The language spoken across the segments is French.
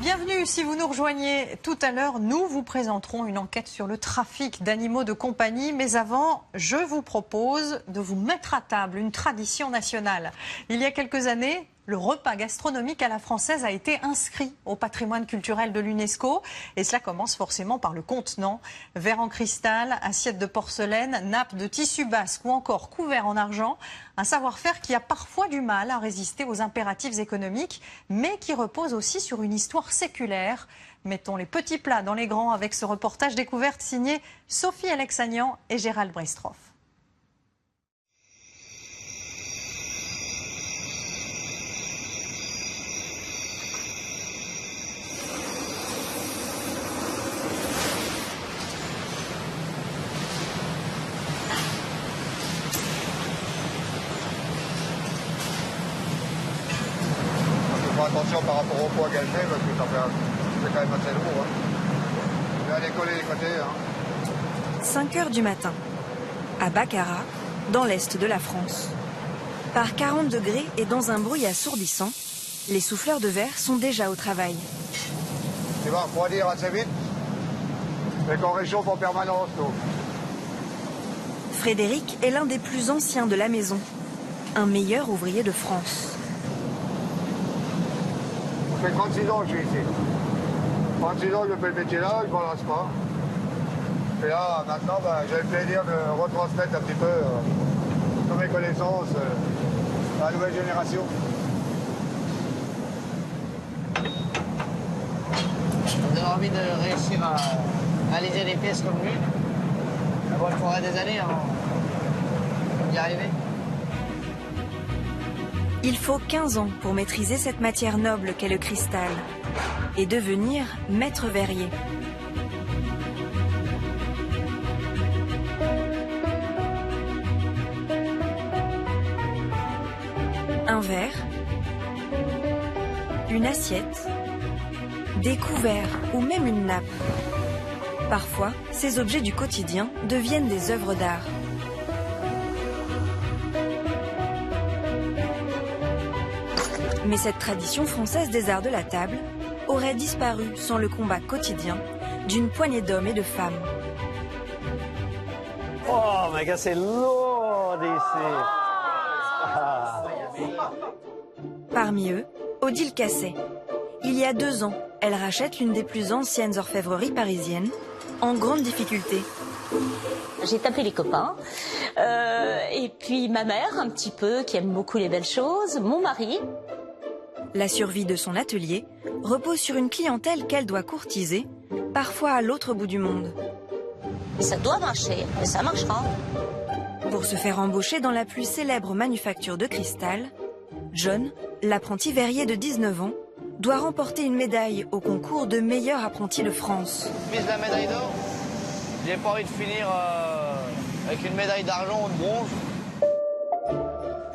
Bienvenue si vous nous rejoignez tout à l'heure. Nous vous présenterons une enquête sur le trafic d'animaux de compagnie. Mais avant, je vous propose de vous mettre à table, une tradition nationale. Il y a quelques années, le repas gastronomique à la française a été inscrit au patrimoine culturel de l'UNESCO. Et cela commence forcément par le contenant. Verre en cristal, assiette de porcelaine, nappe de tissu basque ou encore couvert en argent. Un savoir-faire qui a parfois du mal à résister aux impératifs économiques, mais qui repose aussi sur une histoire séculaire. Mettons les petits plats dans les grands avec ce reportage découverte signé Sophie Alexanian et Gérald Brestroff. Attention par rapport au poids qu'elle fait, parce que c'est quand même assez lourd. Je vais aller coller les côtés. 5 heures du matin, à Baccarat, dans l'est de la France. Par 40 degrés et dans un bruit assourdissant, les souffleurs de verre sont déjà au travail. Tu vas refroidir assez vite, mais qu'on réchauffe en permanence. Donc. Frédéric est l'un des plus anciens de la maison, un meilleur ouvrier de France. Ça fait 36 ans que je suis ici. 36 ans que je fais le métier là, je ne m'en lasse pas. Et là, maintenant, j'ai le plaisir de retransmettre un petit peu toutes mes connaissances à la nouvelle génération. On a envie de réussir à réaliser des pièces comme lui. Bon, il faudra des années avant d'y arriver. Il faut 15 ans pour maîtriser cette matière noble qu'est le cristal et devenir maître verrier. Un verre, une assiette, des couverts ou même une nappe. Parfois, ces objets du quotidien deviennent des œuvres d'art. Mais cette tradition française des arts de la table aurait disparu sans le combat quotidien d'une poignée d'hommes et de femmes. Oh, my God, c'est lourd ici. Parmi eux, Odile Casset. Il y a 2 ans, elle rachète l'une des plus anciennes orfèvreries parisiennes, en grande difficulté. J'ai tapé les copains, et puis ma mère un petit peu, qui aime beaucoup les belles choses, mon mari. La survie de son atelier repose sur une clientèle qu'elle doit courtiser, parfois à l'autre bout du monde. Ça doit marcher, mais ça marchera. Pour se faire embaucher dans la plus célèbre manufacture de cristal, John, l'apprenti verrier de 19 ans, doit remporter une médaille au concours de meilleur apprenti de France. Mise la médaille d'or. J'ai pas envie de finir avec une médaille d'argent ou de bronze.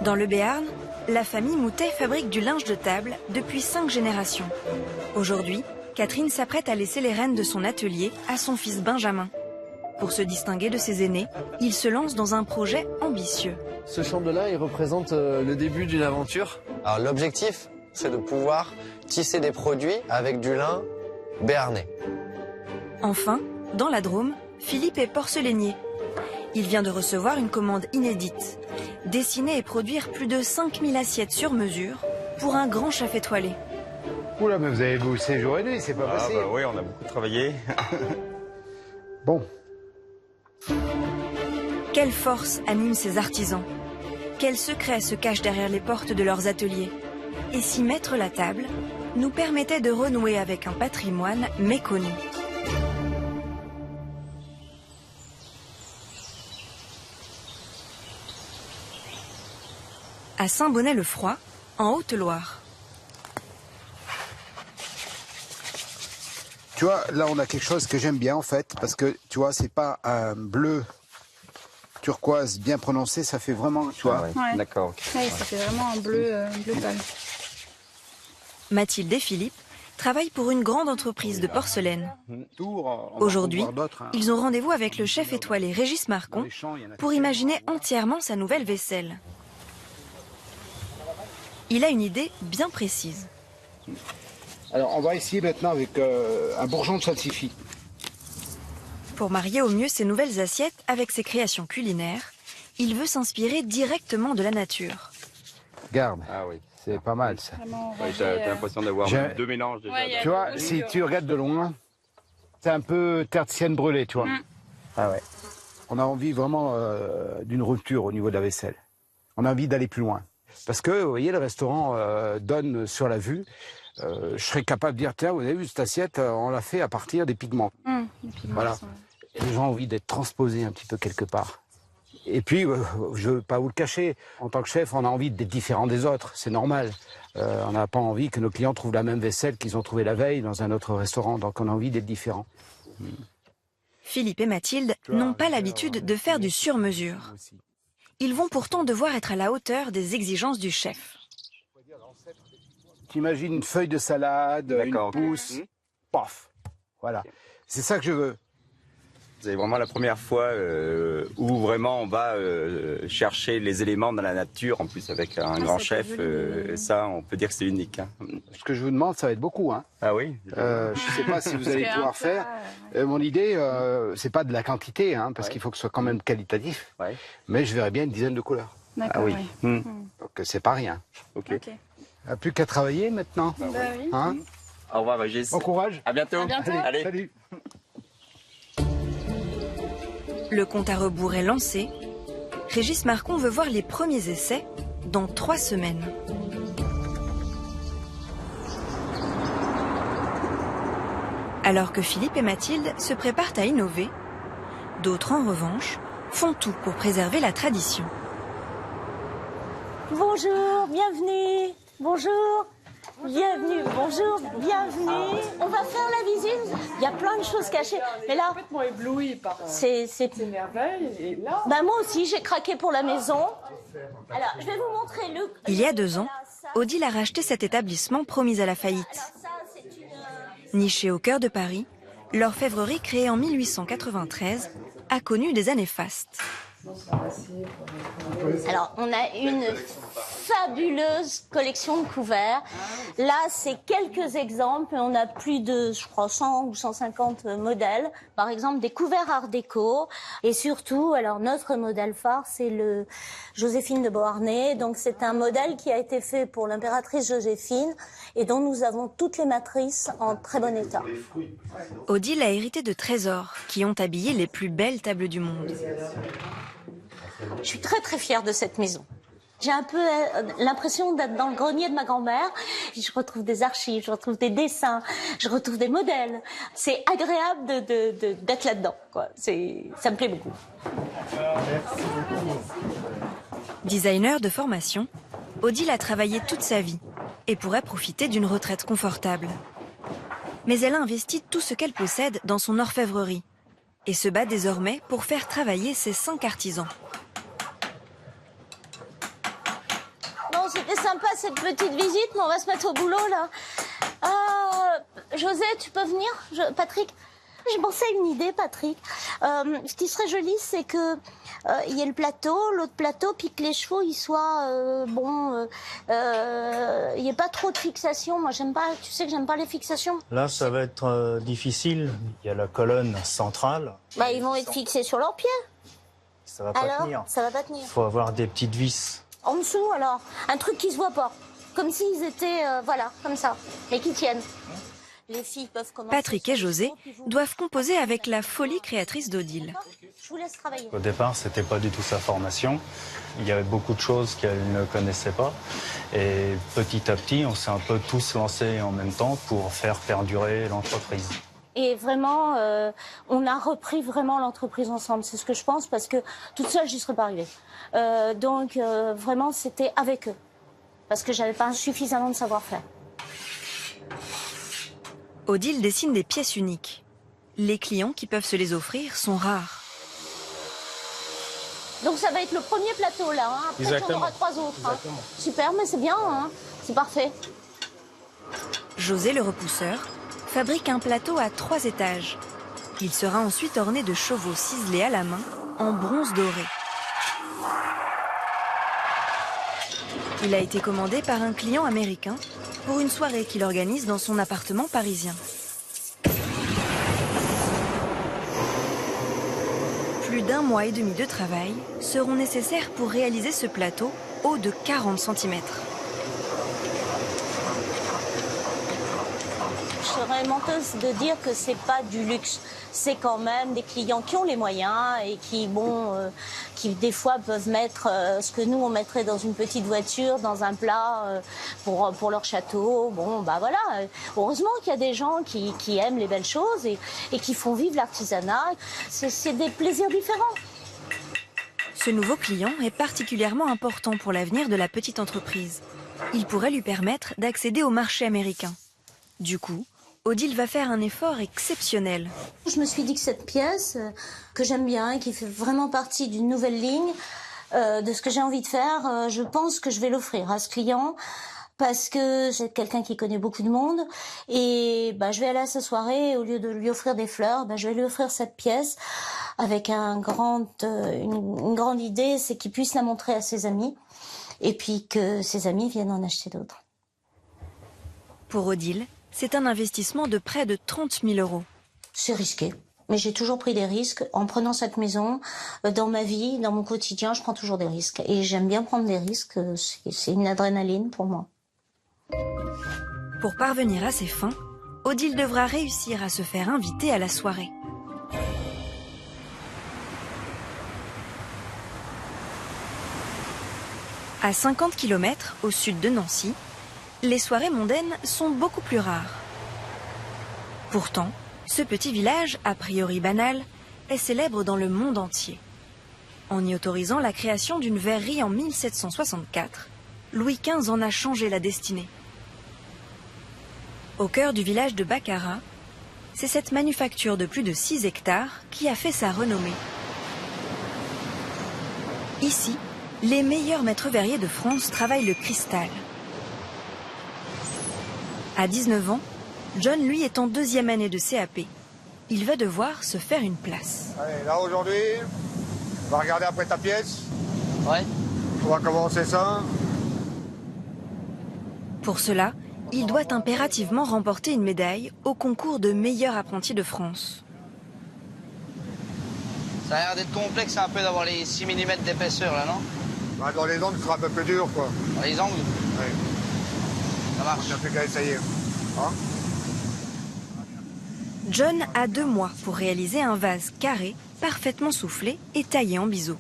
Dans le Béarn, la famille Moutet fabrique du linge de table depuis 5 générations. Aujourd'hui, Catherine s'apprête à laisser les rênes de son atelier à son fils Benjamin. Pour se distinguer de ses aînés, il se lance dans un projet ambitieux. Ce champ-là, il représente le début d'une aventure. Alors l'objectif, c'est de pouvoir tisser des produits avec du lin béarnais. Enfin, dans la Drôme, Philippe est porcelainier. Il vient de recevoir une commande inédite. Dessiner et produire plus de 5000 assiettes sur mesure pour un grand chef étoilé. Oula, mais vous avez bossé jour et nuit, c'est pas possible. Bah oui, on a beaucoup travaillé. Bon. Quelle force anime ces artisans? Quels secrets se cachent derrière les portes de leurs ateliers? Et si mettre la table nous permettait de renouer avec un patrimoine méconnu? À Saint-Bonnet-le-Froid, en Haute-Loire. Tu vois, là on a quelque chose que j'aime bien en fait, parce que tu vois, c'est pas un bleu turquoise bien prononcé, ça fait vraiment, tu vois. Ouais. D'accord. Okay. Oui, ça fait vraiment un bleu pâle. Mathilde et Philippe travaillent pour une grande entreprise de porcelaine. Aujourd'hui, ils ont rendez-vous avec le chef étoilé Régis Marcon pour imaginer entièrement sa nouvelle vaisselle. Il a une idée bien précise. Alors, on va essayer maintenant avec un bourgeon de salsifis. Pour marier au mieux ses nouvelles assiettes avec ses créations culinaires, il veut s'inspirer directement de la nature. Garde, Ah oui. c'est pas mal ça. Ouais, j'ai l'impression d'avoir deux mélanges déjà. Ouais, Tu vois, si tu regardes de loin, c'est un peu terre de sienne brûlée, tu vois. Ah ouais. On a envie vraiment d'une rupture au niveau de la vaisselle. On a envie d'aller plus loin. Parce que, vous voyez, le restaurant donne sur la vue. Je serais capable de dire, tiens, vous avez vu cette assiette, on l'a fait à partir des pigments. Voilà. Et les gens ont envie d'être transposés un petit peu quelque part. Et puis, je ne veux pas vous le cacher, en tant que chef, on a envie d'être différent des autres, c'est normal. On n'a pas envie que nos clients trouvent la même vaisselle qu'ils ont trouvée la veille dans un autre restaurant, donc on a envie d'être différent. Philippe et Mathilde n'ont pas l'habitude de faire du sur-mesure. Ils vont pourtant devoir être à la hauteur des exigences du chef. T'imagines une feuille de salade, une pousse, paf, voilà. C'est ça que je veux. C'est vraiment la première fois où vraiment on va chercher les éléments dans la nature, en plus avec un grand chef. Ça, on peut dire que c'est unique. Hein. Ce que je vous demande, ça va être beaucoup. Hein. Ah oui. Je ne sais pas si vous allez pouvoir faire. Mon idée, c'est pas de la quantité, hein, parce qu'il faut que ce soit quand même qualitatif. Ouais. Mais je verrais bien une dizaine de couleurs. D'accord, oui. Donc c'est pas rien. Ok. Plus qu'à travailler maintenant. Bah oui. Hein. Au revoir, Régis. Bon courage. À bientôt. À bientôt. Allez. Salut. Le compte à rebours est lancé. Régis Marcon veut voir les premiers essais dans 3 semaines. Alors que Philippe et Mathilde se préparent à innover, d'autres en revanche font tout pour préserver la tradition. Bonjour, bienvenue. Bonjour, bienvenue. Bonjour, bienvenue. On va faire la visite. Il y a plein de choses cachées. Mais là, complètement ébloui par c'est ces merveilles. Et là, bah moi aussi, j'ai craqué pour la maison. Alors, je vais vous montrer le... Il y a 2 ans, Odile a racheté cet établissement promis à la faillite. Niché au cœur de Paris, l'orfèvrerie créée en 1893 a connu des années fastes. Alors, on a une fabuleuse collection de couverts. Là, c'est quelques exemples. On a plus de, je crois, 100 ou 150 modèles. Par exemple, des couverts art déco. Et surtout, alors, notre modèle phare, c'est le Joséphine de Beauharnais. Donc, c'est un modèle qui a été fait pour l'impératrice Joséphine et dont nous avons toutes les matrices en très bon état. Odile a hérité de trésors qui ont habillé les plus belles tables du monde. Je suis très très fière de cette maison. J'ai un peu l'impression d'être dans le grenier de ma grand-mère. Je retrouve des archives, je retrouve des dessins, je retrouve des modèles. C'est agréable d'être là-dedans, quoi. Ça me plaît beaucoup. Designer de formation, Odile a travaillé toute sa vie et pourrait profiter d'une retraite confortable. Mais elle a investi tout ce qu'elle possède dans son orfèvrerie et se bat désormais pour faire travailler ses 5 artisans. Bon, c'était sympa cette petite visite, mais on va se mettre au boulot là. José, tu peux venir? Patrick? J'ai pensé à une idée, Patrick. Ce qui serait joli, c'est que il y ait le plateau, l'autre plateau, puis que les chevaux ils soient il n'y ait pas trop de fixation. Moi, j'aime pas. Tu sais que j'aime pas les fixations. Là, ça va être difficile. Il y a la colonne centrale. Bah, ils vont être fixés sur leurs pieds. Ça va pas tenir. Ça va pas tenir. Il faut avoir des petites vis. En dessous, alors, un truc qui se voit pas, comme s'ils étaient, voilà, comme ça, mais qui tiennent. Les filles peuvent commencer. Patrick et José doivent composer avec la folie créatrice d'Odile. Je vous laisse travailler. Au départ, c'était pas du tout sa formation. Il y avait beaucoup de choses qu'elle ne connaissait pas. Et petit à petit, on s'est un peu tous lancés en même temps pour faire perdurer l'entreprise. Et vraiment, on a repris vraiment l'entreprise ensemble. C'est ce que je pense, parce que toute seule, j'y serais pas arrivée. Donc, vraiment, c'était avec eux. Parce que j'avais pas suffisamment de savoir-faire. Odile dessine des pièces uniques. Les clients qui peuvent se les offrir sont rares. Donc ça va être le premier plateau là, hein. Après on aura 3 autres. Hein. Super, mais c'est bien, hein. C'est parfait. José le repousseur fabrique un plateau à 3 étages. Il sera ensuite orné de chevaux ciselés à la main en bronze doré. Il a été commandé par un client américain pour une soirée qu'il organise dans son appartement parisien. Plus d'1 mois et demi de travail seront nécessaires pour réaliser ce plateau haut de 40 cm. Je serais menteuse de dire que c'est pas du luxe. C'est quand même des clients qui ont les moyens et qui, qui des fois peuvent mettre ce que nous on mettrait dans une petite voiture, dans un plat pour leur château. Bon, bah voilà. Heureusement qu'il y a des gens qui aiment les belles choses et qui font vivre l'artisanat. C'est des plaisirs différents. Ce nouveau client est particulièrement important pour l'avenir de la petite entreprise. Il pourrait lui permettre d'accéder au marché américain. Du coup, Odile va faire un effort exceptionnel. Je me suis dit que cette pièce, que j'aime bien et qui fait vraiment partie d'une nouvelle ligne, de ce que j'ai envie de faire, je pense que je vais l'offrir à ce client parce que c'est quelqu'un qui connaît beaucoup de monde et je vais aller à sa soirée et au lieu de lui offrir des fleurs, je vais lui offrir cette pièce avec une grande idée, c'est qu'il puisse la montrer à ses amis et puis que ses amis viennent en acheter d'autres. Pour Odile, c'est un investissement de près de 30 000 €. C'est risqué, mais j'ai toujours pris des risques. En prenant cette maison, dans ma vie, dans mon quotidien, je prends toujours des risques. Et j'aime bien prendre des risques, c'est une adrénaline pour moi. Pour parvenir à ses fins, Odile devra réussir à se faire inviter à la soirée. À 50 km au sud de Nancy, les soirées mondaines sont beaucoup plus rares. Pourtant, ce petit village, a priori banal, est célèbre dans le monde entier. En y autorisant la création d'une verrerie en 1764, Louis XV en a changé la destinée. Au cœur du village de Baccarat, c'est cette manufacture de plus de 6 hectares qui a fait sa renommée. Ici, les meilleurs maîtres verriers de France travaillent le cristal. À 19 ans, John, lui, est en 2e année de CAP. Il va devoir se faire une place. Allez, là aujourd'hui, on va regarder après ta pièce. Ouais. On va commencer ça. Pour cela, il doit impérativement remporter une médaille au concours de meilleur apprenti de France. Ça a l'air d'être complexe un peu d'avoir les 6 mm d'épaisseur là, non? Dans les angles, ce sera un peu plus dur, quoi. Dans les angles? Oui. Ça marche. On n'a plus qu'à essayer. Hein? John a 2 mois pour réaliser un vase carré, parfaitement soufflé et taillé en biseau.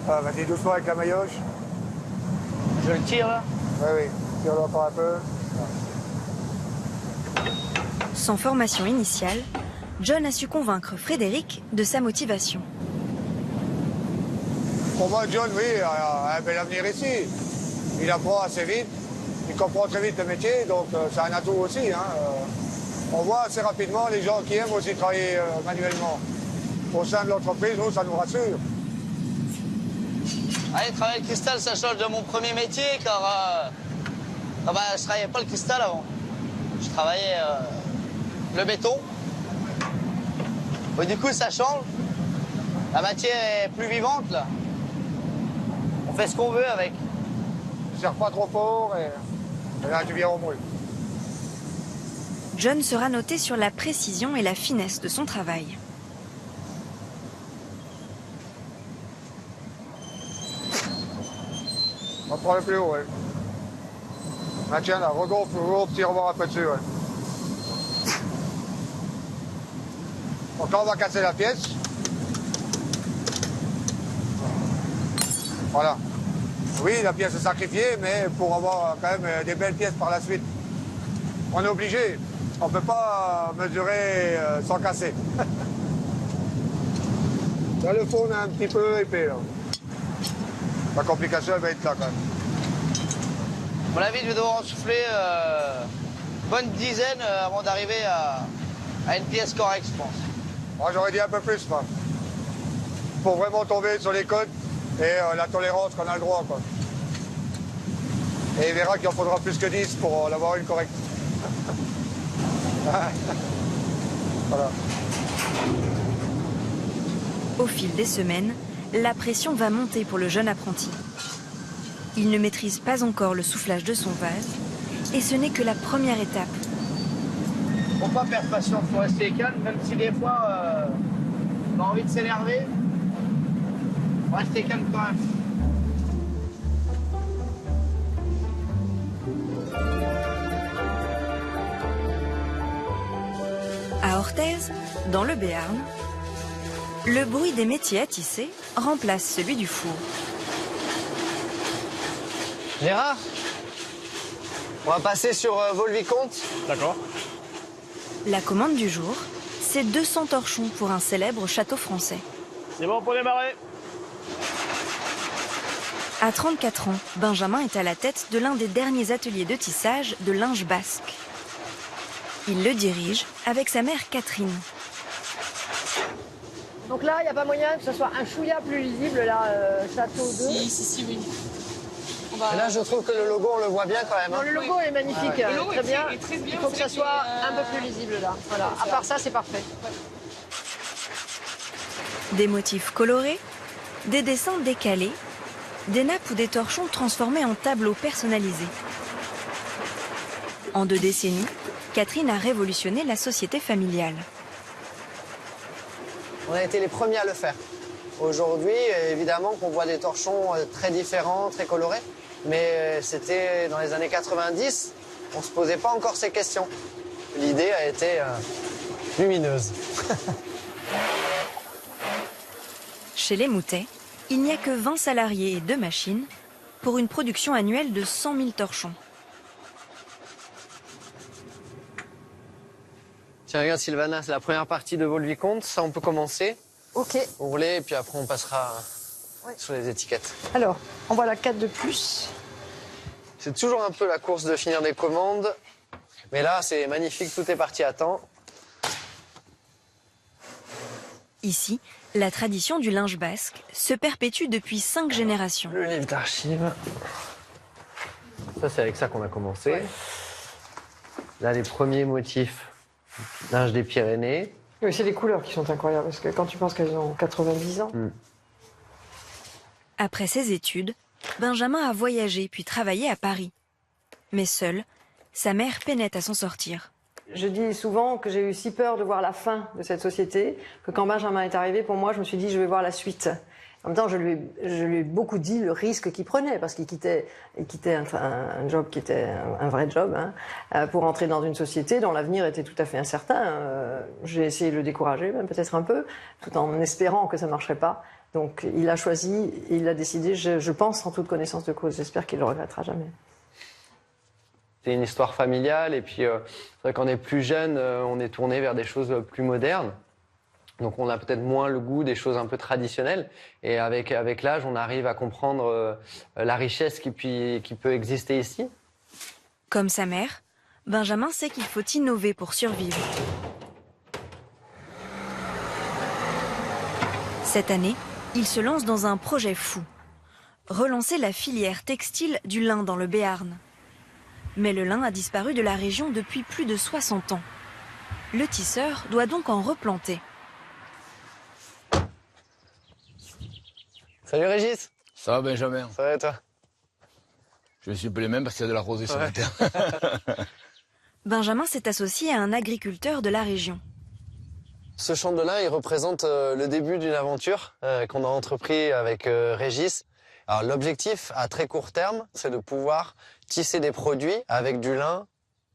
Ah, vas-y doucement avec la maillotche. Je le tire là? Oui, tire-le encore un peu. Sans formation initiale, John a su convaincre Frédéric de sa motivation. Pour moi, John, oui, a un bel avenir ici. Il apprend assez vite, il comprend très vite le métier, donc c'est un atout aussi. Hein. On voit assez rapidement les gens qui aiment aussi travailler manuellement. Au sein de l'entreprise, nous, ça nous rassure. Allez, travailler le cristal, ça change de mon premier métier, car je travaillais pas le cristal avant. Je travaillais le béton. Du coup, ça change. La matière est plus vivante, là. On fait ce qu'on veut avec. Ne serre pas trop fort et là, tu viens au brûle. John sera noté sur la précision et la finesse de son travail. On prend le plus haut, oui. Tiens, là, regonfle, petit rebord un peu dessus, ouais. Donc là, on va casser la pièce. Voilà. Oui, la pièce est sacrifiée, mais pour avoir quand même des belles pièces par la suite. On est obligé. On ne peut pas mesurer sans casser. Là, le fond est un petit peu épais, là. La complication, elle va être là, quand même. À mon avis, je vais devoir en souffler bonne dizaine avant d'arriver à une pièce correcte, je pense. Moi, j'aurais dit un peu plus, moi. Pour vraiment tomber sur les codes et la tolérance qu'on a le droit, quoi. Et il verra qu'il en faudra plus que 10 pour l'avoir une correcte. Voilà. Au fil des semaines, la pression va monter pour le jeune apprenti. Il ne maîtrise pas encore le soufflage de son vase et ce n'est que la première étape. Faut pas perdre patience, faut rester calme, même si des fois on a envie de s'énerver. Faut rester calme quand même. À Orthez, dans le Béarn, le bruit des métiers à tisser remplace celui du four. Gérard, on va passer sur Vaux-le-Vicomte. D'accord. La commande du jour, c'est 200 torchons pour un célèbre château français. C'est bon pour démarrer. À 34 ans, Benjamin est à la tête de l'un des derniers ateliers de tissage de linge basque. Il le dirige avec sa mère Catherine. Donc là, il n'y a pas moyen que ce soit un chouïa plus lisible, là, Château 2. Si, oui. Et là, je trouve que le logo, on le voit bien quand même. Non, le logo est magnifique, Le logo très bien. est très bien. Il faut que ça soit un peu plus lisible, là. Voilà. À part ça, c'est parfait. Des motifs colorés, des dessins décalés, des nappes ou des torchons transformés en tableaux personnalisés. En 2 décennies, Catherine a révolutionné la société familiale. On a été les premiers à le faire. Aujourd'hui, évidemment qu'on voit des torchons très différents, très colorés, mais c'était dans les années 90, on ne se posait pas encore ces questions. L'idée a été lumineuse. Chez les Moutet, il n'y a que 20 salariés et 2 machines pour une production annuelle de 100 000 torchons. Tiens, regarde Sylvana, c'est la première partie de Vaux-le-Vicomte. Ça, on peut commencer. Ok. Rouler, et puis après, on passera sur les étiquettes. Alors, on voit la 4 de plus. C'est toujours un peu la course de finir des commandes. Mais là, c'est magnifique, tout est parti à temps. Ici, la tradition du linge basque se perpétue depuis 5 générations. Le livre d'archives. Ça, c'est avec ça qu'on a commencé. Ouais. Là, les premiers motifs. Linge des Pyrénées. Oui, c'est les couleurs qui sont incroyables, parce que quand tu penses qu'elles ont 90 ans. Après ses études, Benjamin a voyagé puis travaillé à Paris. Mais seul, sa mère peinait à s'en sortir. Je dis souvent que j'ai eu si peur de voir la fin de cette société, que quand Benjamin est arrivé, pour moi, je me suis dit, je vais voir la suite. En même temps, je lui ai beaucoup dit le risque qu'il prenait, parce qu'il quittait un job qui était un vrai job, hein, pour entrer dans une société dont l'avenir était tout à fait incertain. J'ai essayé de le décourager, même peut-être un peu, tout en espérant que ça ne marcherait pas. Donc il a choisi, il a décidé, je pense en toute connaissance de cause. J'espère qu'il ne le regrettera jamais. C'est une histoire familiale, et puis c'est vrai qu'on est plus jeune, on est tourné vers des choses plus modernes. Donc on a peut-être moins le goût des choses un peu traditionnelles. Et avec l'âge, on arrive à comprendre la richesse qui peut exister ici. Comme sa mère, Benjamin sait qu'il faut innover pour survivre. Cette année, il se lance dans un projet fou. Relancer la filière textile du lin dans le Béarn. Mais le lin a disparu de la région depuis plus de 60 ans. Le tisseur doit donc en replanter. Salut Régis. Ça va Benjamin? Ça va et toi? Je me suis appelé même parce qu'il y a de la rosée sur la terre. Benjamin s'est associé à un agriculteur de la région. Ce champ de lin, il représente le début d'une aventure qu'on a entrepris avec Régis. Alors l'objectif à très court terme, c'est de pouvoir tisser des produits avec du lin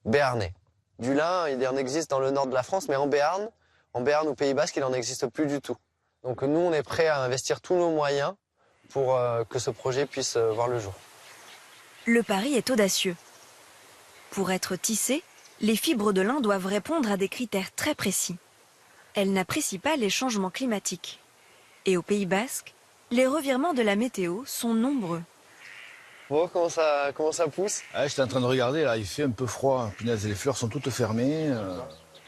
béarnais. Du lin, il en existe dans le nord de la France, mais en Béarn au Pays Basque, il n'en existe plus du tout. Donc nous, on est prêts à investir tous nos moyens pour que ce projet puisse voir le jour. Le pari est audacieux. Pour être tissées, les fibres de lin doivent répondre à des critères très précis. Elles n'apprécient pas les changements climatiques. Et au Pays Basque, les revirements de la météo sont nombreux. Bon, comment ça pousse? J'étais en train de regarder, là, il fait un peu froid. Punaise, les fleurs sont toutes fermées.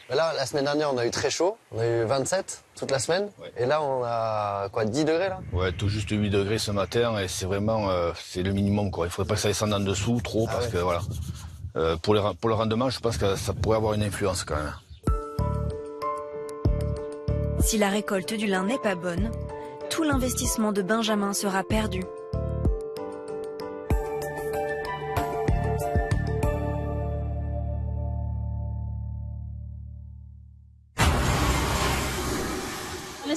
Là, la semaine dernière, on a eu très chaud. On a eu 27 toute la semaine. Ouais. Et là, on a quoi, 10 degrés là? Ouais, tout juste 8 degrés ce matin. Et c'est vraiment c'est le minimum, quoi. Il ne faudrait pas que ça descende en dessous trop, parce que voilà. Pour le rendement, je pense que ça pourrait avoir une influence quand même. Si la récolte du lin n'est pas bonne, tout l'investissement de Benjamin sera perdu.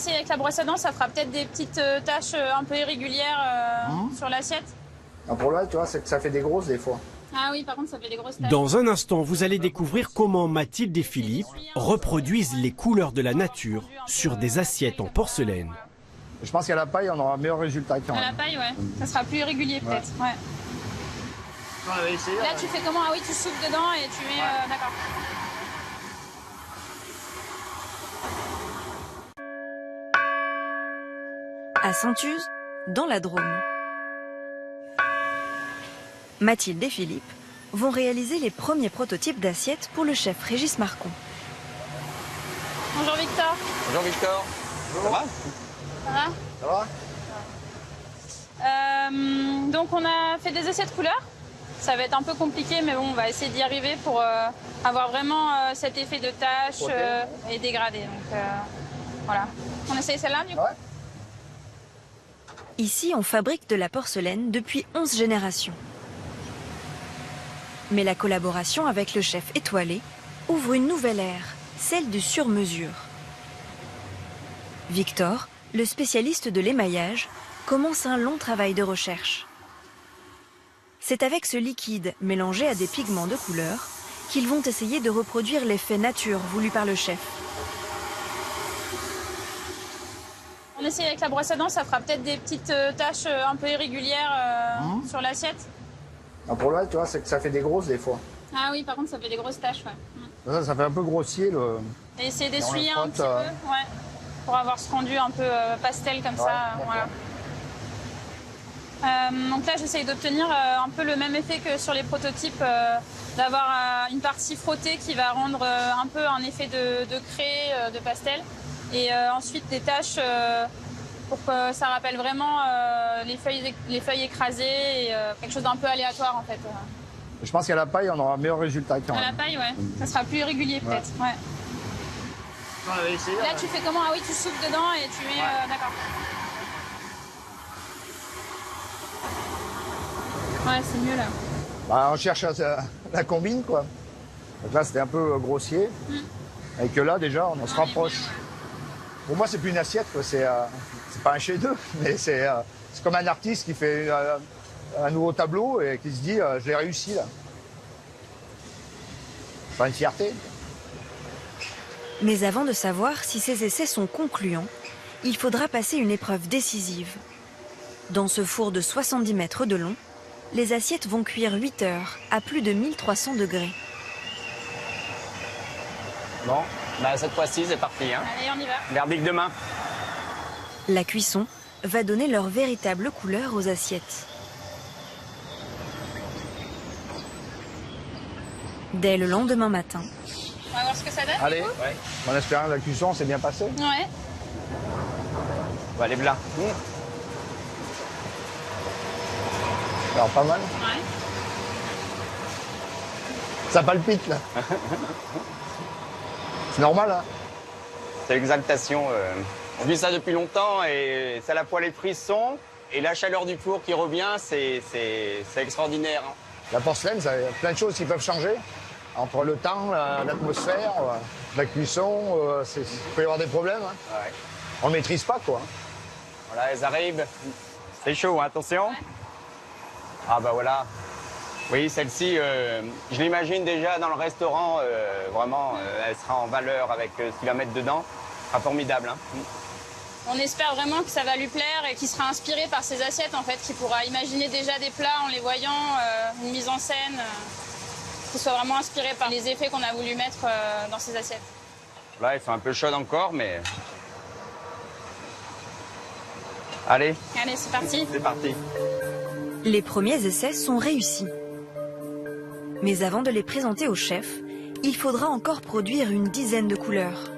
essaye avec la brosse à dents, ça fera peut-être des petites taches un peu irrégulières sur l'assiette. Le problème, tu vois, c'est que ça fait des grosses des fois. Ah oui, par contre, ça fait des grosses taches. Dans un instant, vous allez découvrir comment Mathilde et Philippe reproduisent les couleurs de la nature sur des assiettes en porcelaine. Je pense qu'à la paille, on aura un meilleur résultat quand même. À la paille, ouais. Ça sera plus irrégulier peut-être. Ouais. Là, tu fais comment? Ah oui, tu soupes dedans et tu mets... D'accord. À Saint-Uz, dans la Drôme. Mathilde et Philippe vont réaliser les premiers prototypes d'assiettes pour le chef Régis Marcon. Bonjour Victor. Bonjour Victor. Ça va? Ça va? Ça va? Donc on a fait des essais de couleurs. Ça va être un peu compliqué, mais bon, on va essayer d'y arriver pour avoir vraiment cet effet de tache et dégradé. Donc voilà. On essaye celle-là du coup? Ouais. Ici, on fabrique de la porcelaine depuis 11 générations. Mais la collaboration avec le chef étoilé ouvre une nouvelle ère, celle du sur-mesure. Victor, le spécialiste de l'émaillage, commence un long travail de recherche. C'est avec ce liquide mélangé à des pigments de couleur qu'ils vont essayer de reproduire l'effet nature voulu par le chef. On essaye avec la brosse à dents, ça fera peut-être des petites taches un peu irrégulières sur l'assiette. Le problème, tu vois, c'est que ça fait des grosses des fois. Ah oui, par contre, ça fait des grosses taches, ouais. Ça fait un peu grossier le... Et essayer d'essuyer un petit peu, ouais, pour avoir ce rendu un peu pastel comme ça, voilà. Donc là, j'essaye d'obtenir un peu le même effet que sur les prototypes, d'avoir une partie frottée qui va rendre un peu un effet de craie, de pastel. Et ensuite des taches pour que ça rappelle vraiment les feuilles écrasées et quelque chose d'un peu aléatoire en fait. Je pense qu'à la paille, on aura un meilleur résultat quand même. À la paille, ouais. Ça sera plus irrégulier peut-être. Ouais. Là, tu fais comment? Ah oui, tu soupes dedans et tu mets... D'accord. Ouais, c'est mieux là. Bah, on cherche la combine quoi. Donc là, c'était un peu grossier. Et que là, déjà, on se rapproche. Pour moi, c'est plus une assiette, quoi. C'est pas un chef-d'œuvre, mais c'est comme un artiste qui fait un nouveau tableau et qui se dit je l'ai réussi là. C'est pas une fierté. Mais avant de savoir si ces essais sont concluants, il faudra passer une épreuve décisive. Dans ce four de 70 mètres de long, les assiettes vont cuire 8 heures à plus de 1300 degrés. Bon, bah cette fois-ci, c'est parti. Hein. Allez, on y va. Verdict demain. La cuisson va donner leur véritable couleur aux assiettes. Dès le lendemain matin. On va voir ce que ça donne. Allez, ouais. En espérant que la cuisson s'est bien passée. Ouais. Bah, les blas. Alors, pas mal. Ouais. Ça palpite, là. C'est normal, hein. C'est l'exaltation. On vit ça depuis longtemps et c'est à la fois les frissons et la chaleur du four qui revient, c'est extraordinaire. Hein. La porcelaine, il y a plein de choses qui peuvent changer. Entre le temps, l'atmosphère, la cuisson, il peut y avoir des problèmes. Hein. Ouais. On ne maîtrise pas, quoi. Voilà, elles arrivent. C'est chaud, hein, attention. Ouais. Ah bah voilà. Oui, celle-ci, je l'imagine déjà dans le restaurant. Vraiment, elle sera en valeur avec ce qu'il va mettre dedans. Ce sera formidable. Hein. On espère vraiment que ça va lui plaire et qu'il sera inspiré par ses assiettes, en fait, qu'il pourra imaginer déjà des plats en les voyant, une mise en scène, qu'il soit vraiment inspiré par les effets qu'on a voulu mettre dans ses assiettes. Là, elles sont un peu chaudes encore, mais... Allez. Allez, c'est parti. C'est parti. Les premiers essais sont réussis. Mais avant de les présenter au chef, il faudra encore produire une dizaine de couleurs.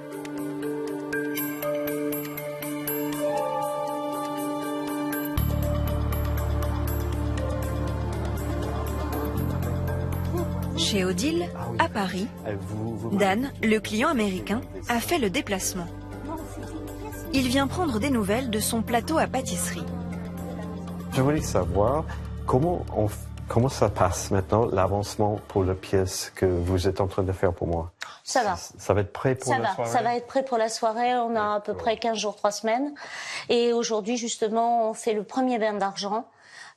Chez Odile, à Paris, Dan, le client américain, a fait le déplacement. Il vient prendre des nouvelles de son plateau à pâtisserie. Je voulais savoir comment ça passe maintenant, l'avancement pour la pièce que vous êtes en train de faire pour moi. Ça va. Ça va être prêt pour la soirée? Ça va être prêt pour la soirée. On a à peu près 15 jours, 3 semaines. Et aujourd'hui, justement, on fait le premier bain d'argent.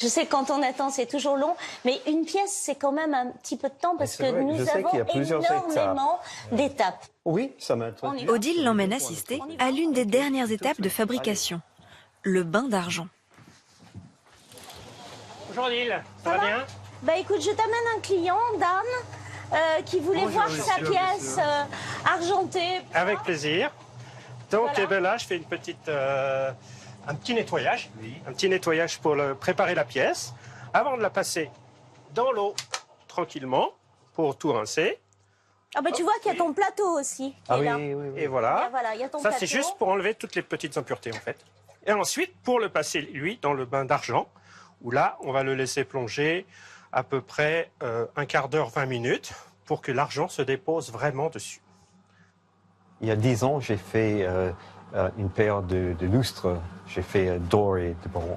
Je sais que quand on attend, c'est toujours long, mais une pièce, c'est quand même un petit peu de temps parce que nous avons énormément d'étapes. Oui, ça m'intéresse. Odile l'emmène assister à l'une des dernières étapes de fabrication, le bain d'argent. Bonjour Odile, ça va bien? Bah écoute, je t'amène un client, Dan, qui voulait voir sa pièce argentée. Avec plaisir. Donc voilà. Eh ben là, je fais un petit nettoyage. Un petit nettoyage pour préparer la pièce. Avant de la passer dans l'eau, tranquillement, pour tout rincer. Ah bah tu vois qu'il y a ton plateau aussi. Et voilà. Il y a ton ça, plateau. c'est juste pour enlever toutes les petites impuretés, en fait. Et ensuite, pour le passer, lui, dans le bain d'argent, où là, on va le laisser plonger à peu près un quart d'heure, 20 minutes, pour que l'argent se dépose vraiment dessus. Il y a 10 ans, j'ai fait une paire de lustres. J'ai fait d'or et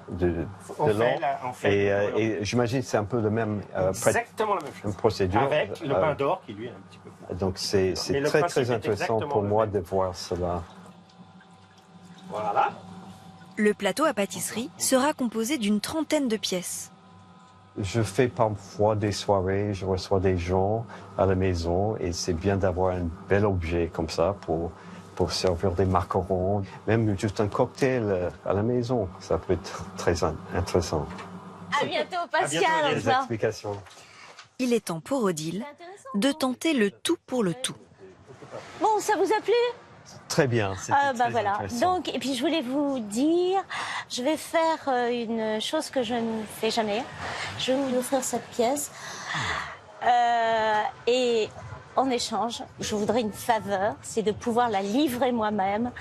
de l'or. Et j'imagine que c'est un peu le même, exactement la même chose. Procédure. Avec le bain d'or qui, lui, est un petit peu plus. Donc, c'est très, très intéressant pour moi de voir cela. Voilà. Le plateau à pâtisserie sera composé d'une 30aine de pièces. Je fais parfois des soirées, je reçois des gens à la maison et c'est bien d'avoir un bel objet comme ça pour servir des macarons, même juste un cocktail à la maison. Ça peut être très intéressant. À bientôt, Pascal. À bientôt, les explications. Il est temps pour Odile de tenter le tout pour le tout. Bon, ça vous a plu? Très bien. Bah voilà. Donc, et puis je voulais vous dire, je vais faire une chose que je ne fais jamais. Je vais vous offrir cette pièce. Et en échange, je voudrais une faveur, c'est de pouvoir la livrer moi-même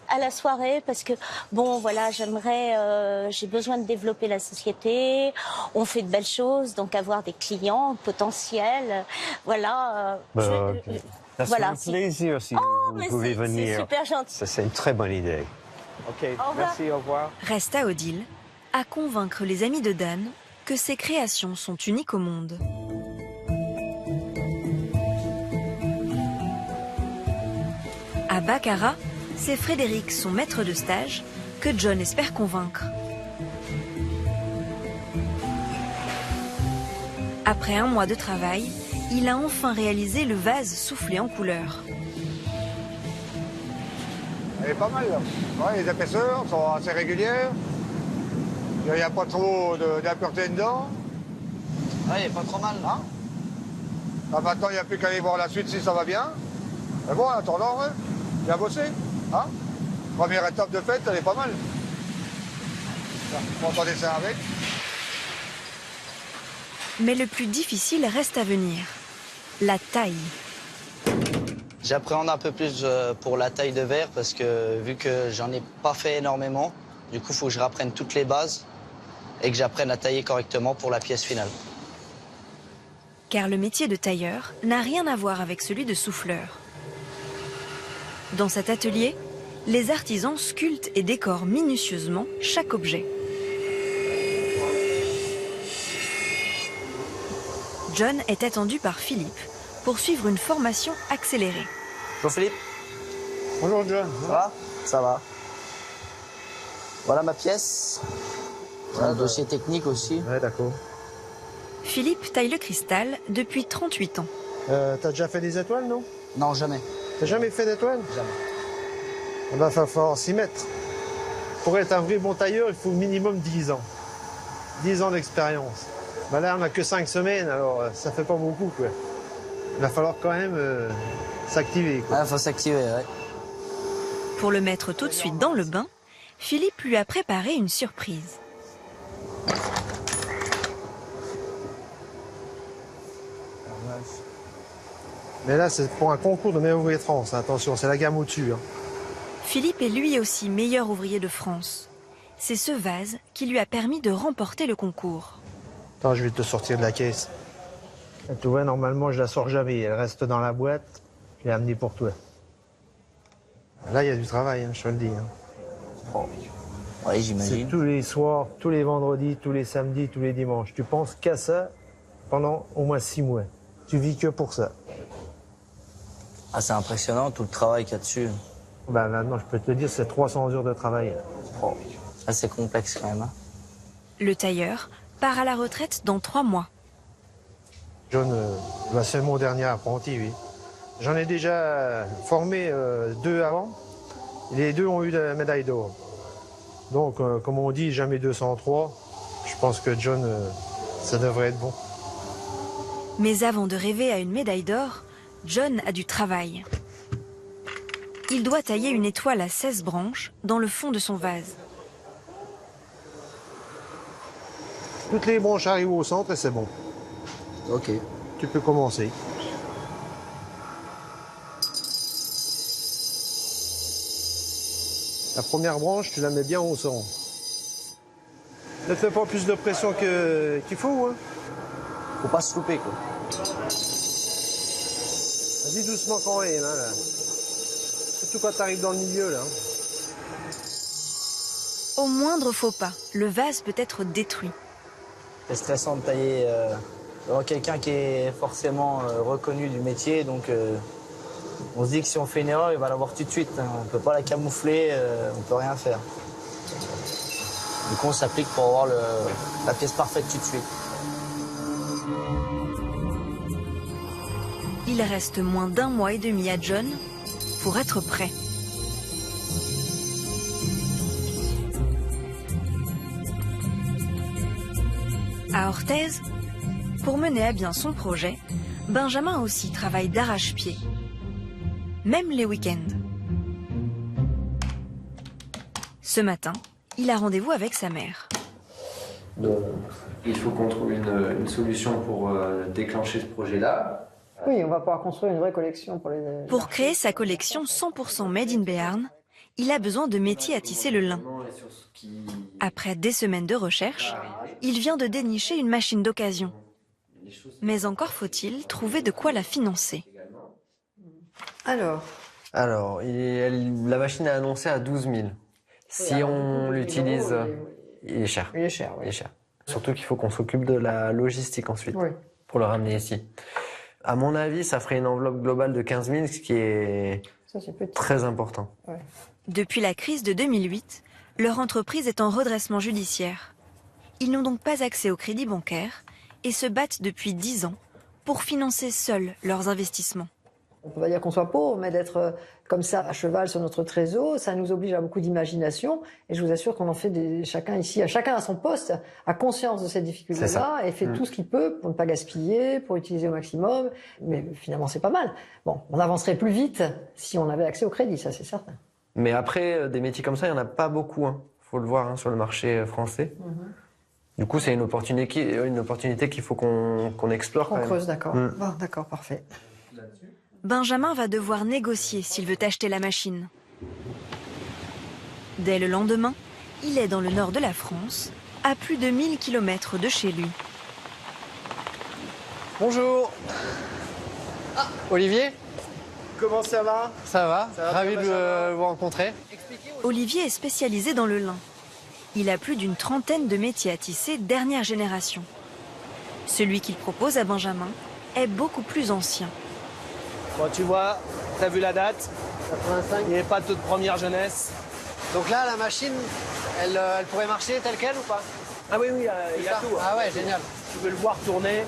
à la soirée parce que, bon, voilà, j'ai besoin de développer la société, on fait de belles choses, donc avoir des clients potentiels, voilà. Ça serait un plaisir si vous pouvez venir. C'est super gentil. Ça, c'est une très bonne idée. Ok, merci, au revoir. Reste à Odile à convaincre les amis de Dan que ses créations sont uniques au monde. À Baccarat, c'est Frédéric, son maître de stage, que John espère convaincre. Après un mois de travail, il a enfin réalisé le vase soufflé en couleur. Elle est pas mal là. Ouais, les épaisseurs sont assez régulières. Il n'y a pas trop d'impureté dedans. Ouais, il est pas trop mal là. Là, maintenant, il n'y a plus qu'à aller voir la suite si ça va bien. Mais bon, en attendant, ouais, bien bossé. Hein? Première étape de fête, elle est pas mal. On va dessin avec. Mais le plus difficile reste à venir. La taille. J'appréhende un peu plus pour la taille de verre parce que vu que j'en ai pas fait énormément, du coup, il faut que je rapprenne toutes les bases et que j'apprenne à tailler correctement pour la pièce finale. Car le métier de tailleur n'a rien à voir avec celui de souffleur. Dans cet atelier, les artisans sculptent et décorent minutieusement chaque objet. John est attendu par Philippe pour suivre une formation accélérée. Bonjour Philippe. Bonjour John. Ça va? Ça va. Voilà ma pièce. Voilà le dossier technique aussi. Ouais, d'accord. Philippe taille le cristal depuis 38 ans. T'as déjà fait des étoiles, non? Non, jamais. T'as jamais fait d'étoiles? Jamais. Il va falloir s'y mettre. Pour être un vrai bon tailleur, il faut minimum 10 ans. 10 ans d'expérience. Ben là, on n'a que 5 semaines, alors ça fait pas beaucoup, quoi. Il va falloir quand même s'activer, quoi. Il faut s'activer, ouais. Pour le mettre tout de suite dans le bain, Philippe lui a préparé une surprise. Mais là, c'est pour un concours de meilleur ouvrier de France. Attention, c'est la gamme au-dessus. Hein. Philippe est lui aussi meilleur ouvrier de France. C'est ce vase qui lui a permis de remporter le concours. Attends, je vais te sortir de la caisse. Et tu vois, normalement, je la sors jamais. Elle reste dans la boîte. Je l'ai amenée pour toi. Là, il y a du travail, hein, je te le dis. Hein. Bon. Oui, j'imagine. C'est tous les soirs, tous les vendredis, tous les samedis, tous les dimanches. Tu penses qu'à ça pendant au moins 6 mois. Tu vis que pour ça. Ah, c'est impressionnant tout le travail qu'il y a dessus. Bah maintenant, je peux te le dire, c'est 300 heures de travail. Oh, ça c'est complexe quand même. Hein. Le tailleur part à la retraite dans 3 mois. John, c'est mon dernier apprenti, oui. J'en ai déjà formé 2 avant. Les 2 ont eu la médaille d'or. Donc, comme on dit, jamais 203. Je pense que John, ça devrait être bon. Mais avant de rêver à une médaille d'or, John a du travail. Il doit tailler une étoile à 16 branches dans le fond de son vase. Toutes les branches arrivent au centre et c'est bon. Ok. Tu peux commencer. La première branche, tu la mets bien au centre. Ne fais pas plus de pression qu'il faut. Hein. Faut pas se louper, quoi. Vas-y doucement quand même, hein, là. Surtout quand tu arrives dans le milieu, là. Au moindre faux pas, le vase peut être détruit. C'est stressant de tailler quelqu'un qui est forcément reconnu du métier, donc on se dit que si on fait une erreur, il va l'avoir tout de suite. Hein. On ne peut pas la camoufler, on ne peut rien faire. Du coup, on s'applique pour avoir la pièce parfaite tout de suite. Il reste moins d'1 mois et demi à John pour être prêt. À Orthez, pour mener à bien son projet, Benjamin aussi travaille d'arrache-pied, même les week-ends. Ce matin, il a rendez-vous avec sa mère. Donc, il faut qu'on trouve une solution pour déclencher ce projet-là. Oui, on va pouvoir construire une vraie collection pour les... Pour créer sa collection 100% Made in Béarn, il a besoin de métiers à tisser le lin. Après des semaines de recherche, il vient de dénicher une machine d'occasion. Mais encore faut-il trouver de quoi la financer. Alors, la machine est annoncée à 12 000. Si on l'utilise, il est cher. Il est cher, oui. Il est cher. Surtout qu'il faut qu'on s'occupe de la logistique ensuite, oui, pour le ramener ici. À mon avis, ça ferait une enveloppe globale de 15 000, ce qui est très important. Ouais. Depuis la crise de 2008, leur entreprise est en redressement judiciaire. Ils n'ont donc pas accès au crédit bancaire et se battent depuis 10 ans pour financer seuls leurs investissements. On peut pas dire qu'on soit pauvre, mais d'être comme ça à cheval sur notre trésor, ça nous oblige à beaucoup d'imagination. Et je vous assure qu'on en fait chacun ici, chacun à son poste, a conscience de cette difficulté-là et fait tout ce qu'il peut pour ne pas gaspiller, pour utiliser au maximum. Mais finalement, c'est pas mal. Bon, on avancerait plus vite si on avait accès au crédit, ça c'est certain. Mais après, des métiers comme ça, il n'y en a pas beaucoup. Hein. Faut le voir sur le marché français. Du coup, c'est une opportunité qu'il faut qu'on explore. On creuse, d'accord. Bon, d'accord, parfait. Benjamin va devoir négocier s'il veut acheter la machine. Dès le lendemain, il est dans le nord de la France, à plus de 1000 km de chez lui. Bonjour. Olivier ? Comment ça va? Ça va, ravi de vous rencontrer. Olivier est spécialisé dans le lin. Il a plus d'une trentaine de métiers à tisser dernière génération. Celui qu'il propose à Benjamin est beaucoup plus ancien. Bon, tu vois, t'as vu la date? 85. Il n'est pas de toute première jeunesse. Donc là, la machine, elle pourrait marcher telle quelle ou pas? Ah oui, il y a tout. Ah ouais, génial. Tu veux le voir tourner,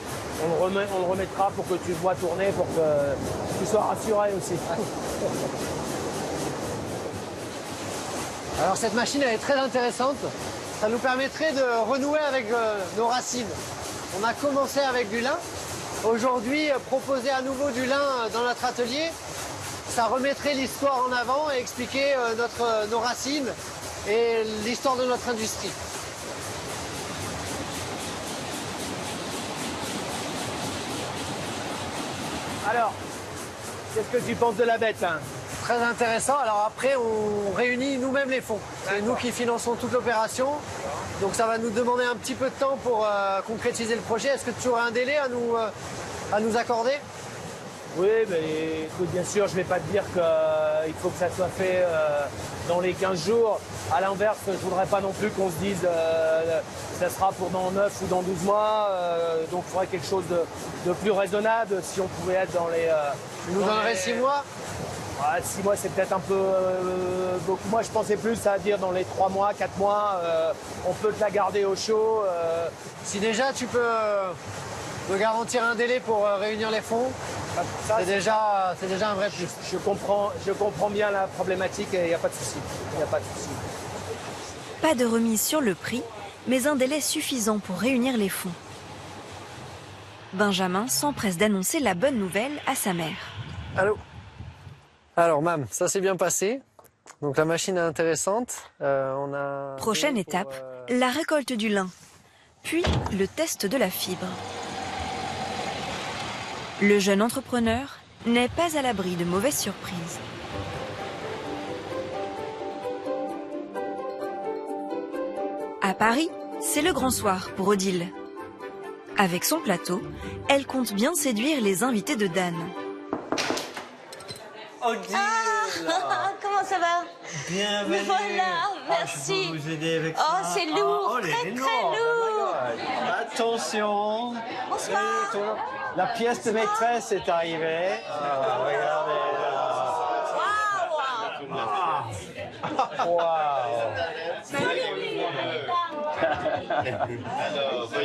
on le remettra pour que tu le vois tourner, pour que tu sois rassuré aussi. Alors cette machine, elle est très intéressante. Ça nous permettrait de renouer avec nos racines. On a commencé avec du lin. Aujourd'hui, proposer à nouveau du lin dans notre atelier, ça remettrait l'histoire en avant et expliquer nos racines et l'histoire de notre industrie. Alors, qu'est-ce que tu penses de la bête là? Très intéressant. Alors après, on réunit nous-mêmes les fonds. C'est nous qui finançons toute l'opération. Donc ça va nous demander un petit peu de temps pour concrétiser le projet. Est-ce que tu aurais un délai à nous accorder? Oui, mais écoute, bien sûr, je ne vais pas te dire qu'il faut que ça soit fait dans les 15 jours. À l'inverse, je ne voudrais pas non plus qu'on se dise ça sera pour dans 9 ou dans 12 mois. Donc il faudrait quelque chose de plus raisonnable. Si on pouvait être dans les... Tu nous donnerais 6 mois? 6 mois, c'est peut-être un peu beaucoup. Moi, je pensais plus à dire dans les 3 mois, 4 mois. On peut te la garder au chaud. Si déjà tu peux me garantir un délai pour réunir les fonds, c'est déjà un vrai plus. Je comprends bien la problématique et il n'y a pas de souci. Pas de remise sur le prix, mais un délai suffisant pour réunir les fonds. Benjamin s'empresse d'annoncer la bonne nouvelle à sa mère. Allô? Alors, mam, ça s'est bien passé. Donc la machine est intéressante. Prochaine étape, la récolte du lin, puis le test de la fibre. Le jeune entrepreneur n'est pas à l'abri de mauvaises surprises. À Paris, c'est le grand soir pour Odile. Avec son plateau, elle compte bien séduire les invités de Dan. Odile! Comment ça va? Bienvenue! Voilà, merci. Je peux vous aider avec ça? Oh, c'est lourd, très lourd. Attention! Bonsoir. La pièce de maîtresse est arrivée. Regardez là. Wow.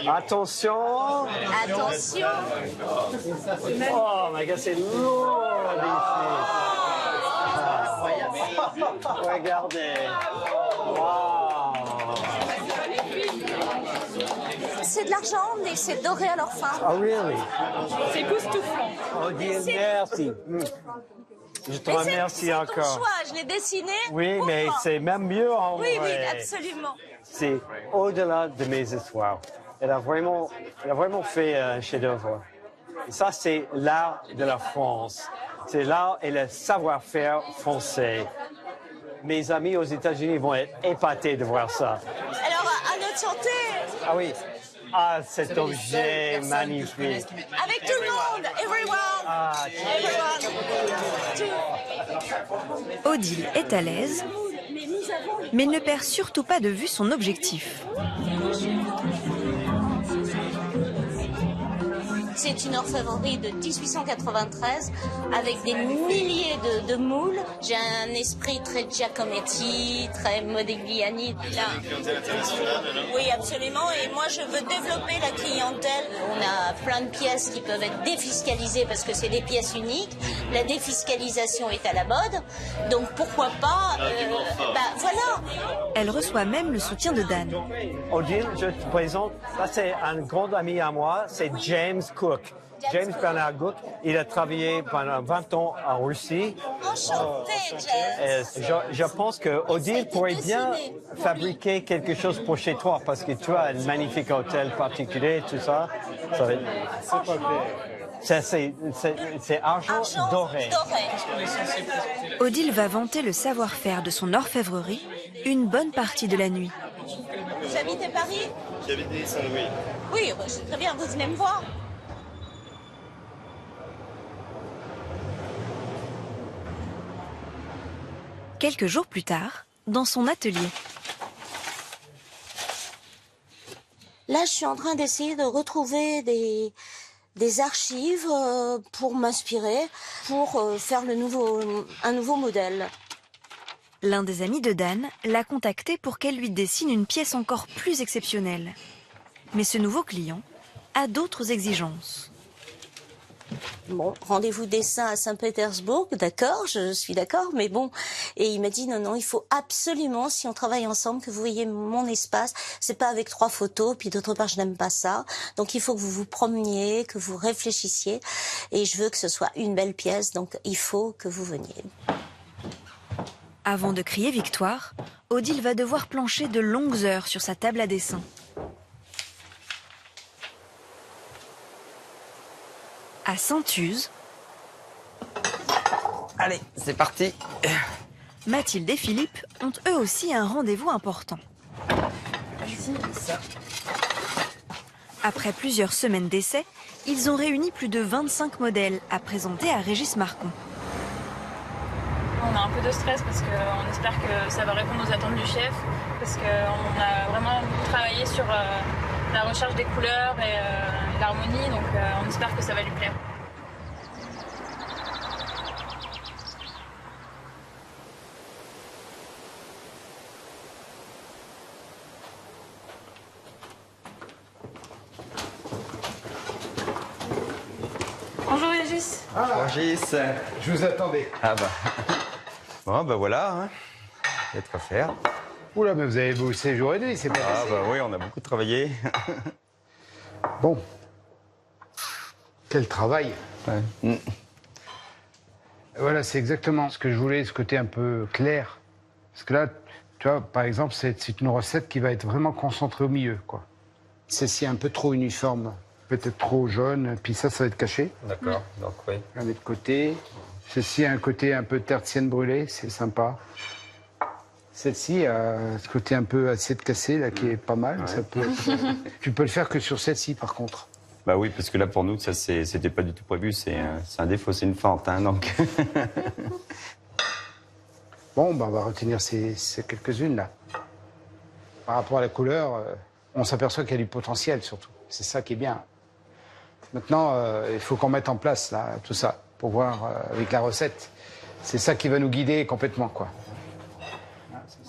Attention! Attention! Oh my god, c'est lourd ici! Regardez! Wow. C'est de l'argent, mais c'est doré à leur fin. Ah oui, oui. C'est époustouflant. Odile, merci. Je te remercie encore. C'est ton choix, je l'ai dessiné. Oui, pour mais toi. c'est même mieux en vrai. Oui, absolument. C'est au-delà de mes histoires. Elle a vraiment fait un chef-d'œuvre. Et ça, c'est l'art de la France. C'est l'art et le savoir-faire français. Mes amis aux États-Unis vont être épatés de voir ça. Alors, à notre santé. Ah oui. Ah, cet objet magnifique. Avec tout le monde, everyone. Odile est à l'aise, mais ne perd surtout pas de vue son objectif. C'est une orfèvrerie de 1893 avec des milliers de moules. J'ai un esprit très Giacometti, très Modigliani. Oui, absolument. Et moi, je veux développer la clientèle. On a plein de pièces qui peuvent être défiscalisées parce que c'est des pièces uniques. La défiscalisation est à la mode. Donc, pourquoi pas... voilà. Elle reçoit même le soutien de Dan. Odile, je te présente, ça c'est un grand ami à moi, c'est James Cook. James Bernard Cook, il a travaillé pendant 20 ans en Russie. Enchanté, James. Je pense que Odile pourrait bien fabriquer quelque chose pour chez toi parce que tu as un magnifique hôtel particulier, tout ça. C'est argent doré. Odile va vanter le savoir-faire de son orfèvrerie une bonne partie de la nuit. Vous habitez Paris? J'habite Saint-Louis. Oui, c'est très bien, vous venez me voir. Quelques jours plus tard, dans son atelier. Là, je suis en train d'essayer de retrouver des archives pour m'inspirer, pour faire un nouveau modèle. L'un des amis de Dan l'a contacté pour qu'elle lui dessine une pièce encore plus exceptionnelle. Mais ce nouveau client a d'autres exigences. Bon, rendez-vous dessin à Saint-Pétersbourg, d'accord, je suis d'accord, mais bon. Et il m'a dit non, il faut absolument, si on travaille ensemble, que vous voyez mon espace. C'est pas avec 3 photos, puis d'autre part, je n'aime pas ça. Donc il faut que vous vous promeniez, que vous réfléchissiez. Et je veux que ce soit une belle pièce, donc il faut que vous veniez. Avant de crier victoire, Odile va devoir plancher de longues heures sur sa table à dessin. À Saint-Uz, allez, c'est parti. Mathilde et Philippe ont eux aussi un rendez-vous important. Après plusieurs semaines d'essais, ils ont réuni plus de 25 modèles à présenter à Régis Marcon. On a un peu de stress parce qu'on espère que ça va répondre aux attentes du chef, parce qu'on a vraiment travaillé sur la recherche des couleurs et l'harmonie, donc on espère que ça va lui plaire. Bonjour Régis. Ah, Régis. Je vous attendais. Ah bah. Bon, bah voilà. Hein. Il y a de quoi faire. Oula, mais vous avez bossé jour et nuit, c'est pas Ah facile. bah oui, on a beaucoup travaillé. Bon. Quel travail. Ouais. Voilà, c'est exactement ce que je voulais, ce côté un peu clair. Parce que là, tu vois, par exemple, c'est une recette qui va être vraiment concentrée au milieu, quoi. Celle-ci est un peu trop uniforme, peut-être trop jaune, puis ça va être caché. D'accord, donc oui. On la met de côté. Celle-ci a un côté un peu tertienne brûlée, c'est sympa. Celle-ci a ce côté un peu assiette cassée, là, qui est pas mal. Ouais. Ça peut... Tu peux le faire que sur celle-ci, par contre. Bah oui, parce que là, pour nous, ça, c'était pas du tout prévu. C'est un défaut, c'est une fente, hein, donc. Bon, bah, on va retenir ces quelques-unes, là. Par rapport à la couleur, on s'aperçoit qu'il y a du potentiel, surtout. C'est ça qui est bien. Maintenant, il faut qu'on mette en place, là, tout ça, pour voir avec la recette. C'est ça qui va nous guider complètement, quoi.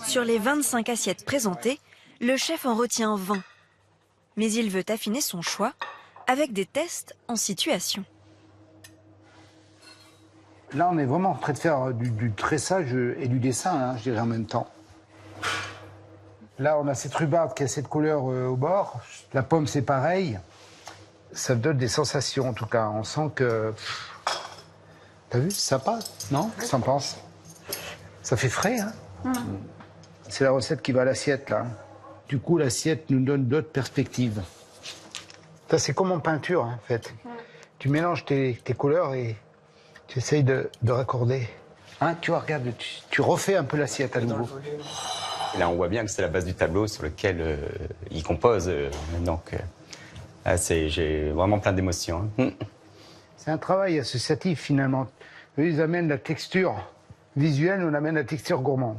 Sur les 25 assiettes présentées, le chef en retient 20. Mais il veut affiner son choix avec des tests en situation. Là, on est vraiment en train de faire du tressage et du dessin, hein, je dirais en même temps. Là, on a cette rhubarbe qui a cette couleur au bord. La pomme, c'est pareil. Ça donne des sensations, en tout cas. On sent que... T'as vu, c'est sympa, non? Qu'est-ce que t'en penses? Ça fait frais, hein? C'est la recette qui va à l'assiette, là. Du coup, l'assiette nous donne d'autres perspectives. Ça, c'est comme en peinture, hein, en fait. Tu mélanges tes couleurs et tu essayes de raccorder. Hein, tu vois, regarde, tu refais un peu l'assiette à nouveau. Et là, on voit bien que c'est la base du tableau sur lequel il compose. Donc, j'ai vraiment plein d'émotions. Hein. C'est un travail associatif, finalement. Eux, ils amènent la texture visuelle, on amène la texture gourmande.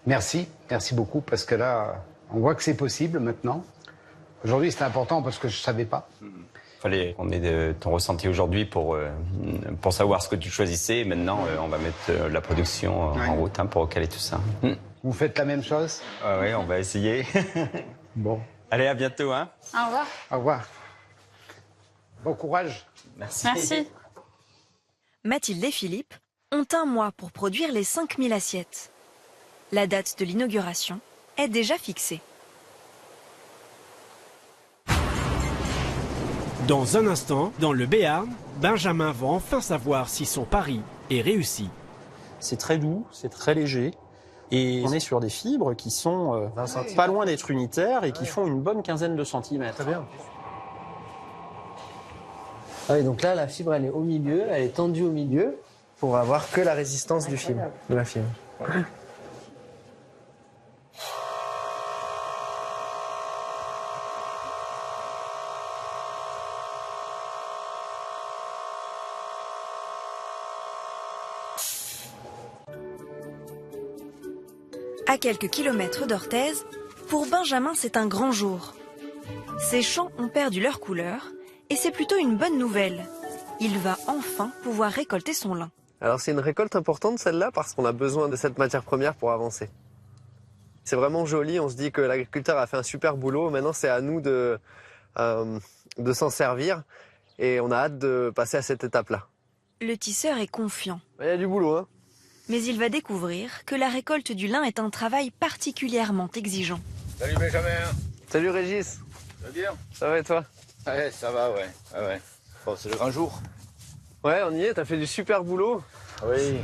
Merci beaucoup, parce que là, on voit que c'est possible maintenant. Aujourd'hui, c'était important parce que je ne savais pas. Fallait qu'on ait ton ressenti aujourd'hui pour savoir ce que tu choisissais. Et maintenant, on va mettre la production en route hein, pour caler tout ça. Vous faites la même chose? Ah oui, on va essayer. Bon. Allez, à bientôt. Hein. Au revoir. Au revoir. Bon courage. Merci. Merci. Mathilde et Philippe ont un mois pour produire les 5000 assiettes. La date de l'inauguration est déjà fixée. Dans un instant, dans le Béarn, Benjamin va enfin savoir si son pari est réussi. C'est très doux, c'est très léger. Et on est sur des fibres qui sont pas loin d'être unitaires et qui font une bonne quinzaine de centimètres. Très bien. Ah oui, donc là, la fibre, elle est au milieu, elle est tendue au milieu pour avoir que la résistance du fibre, de la fibre. À quelques kilomètres d'Orthez, pour Benjamin, c'est un grand jour. Ses champs ont perdu leur couleur et c'est plutôt une bonne nouvelle. Il va enfin pouvoir récolter son lin. Alors c'est une récolte importante celle-là parce qu'on a besoin de cette matière première pour avancer. C'est vraiment joli, on se dit que l'agriculteur a fait un super boulot, maintenant c'est à nous de s'en servir et on a hâte de passer à cette étape-là. Le tisseur est confiant. Il y a du boulot, hein. Mais il va découvrir que la récolte du lin est un travail particulièrement exigeant. Salut Benjamin. Salut Régis. Ça va bien? Ça va et toi? Ouais, ça va, ouais. Bon, c'est le grand jour. Ouais, on y est, t'as fait du super boulot. Oui,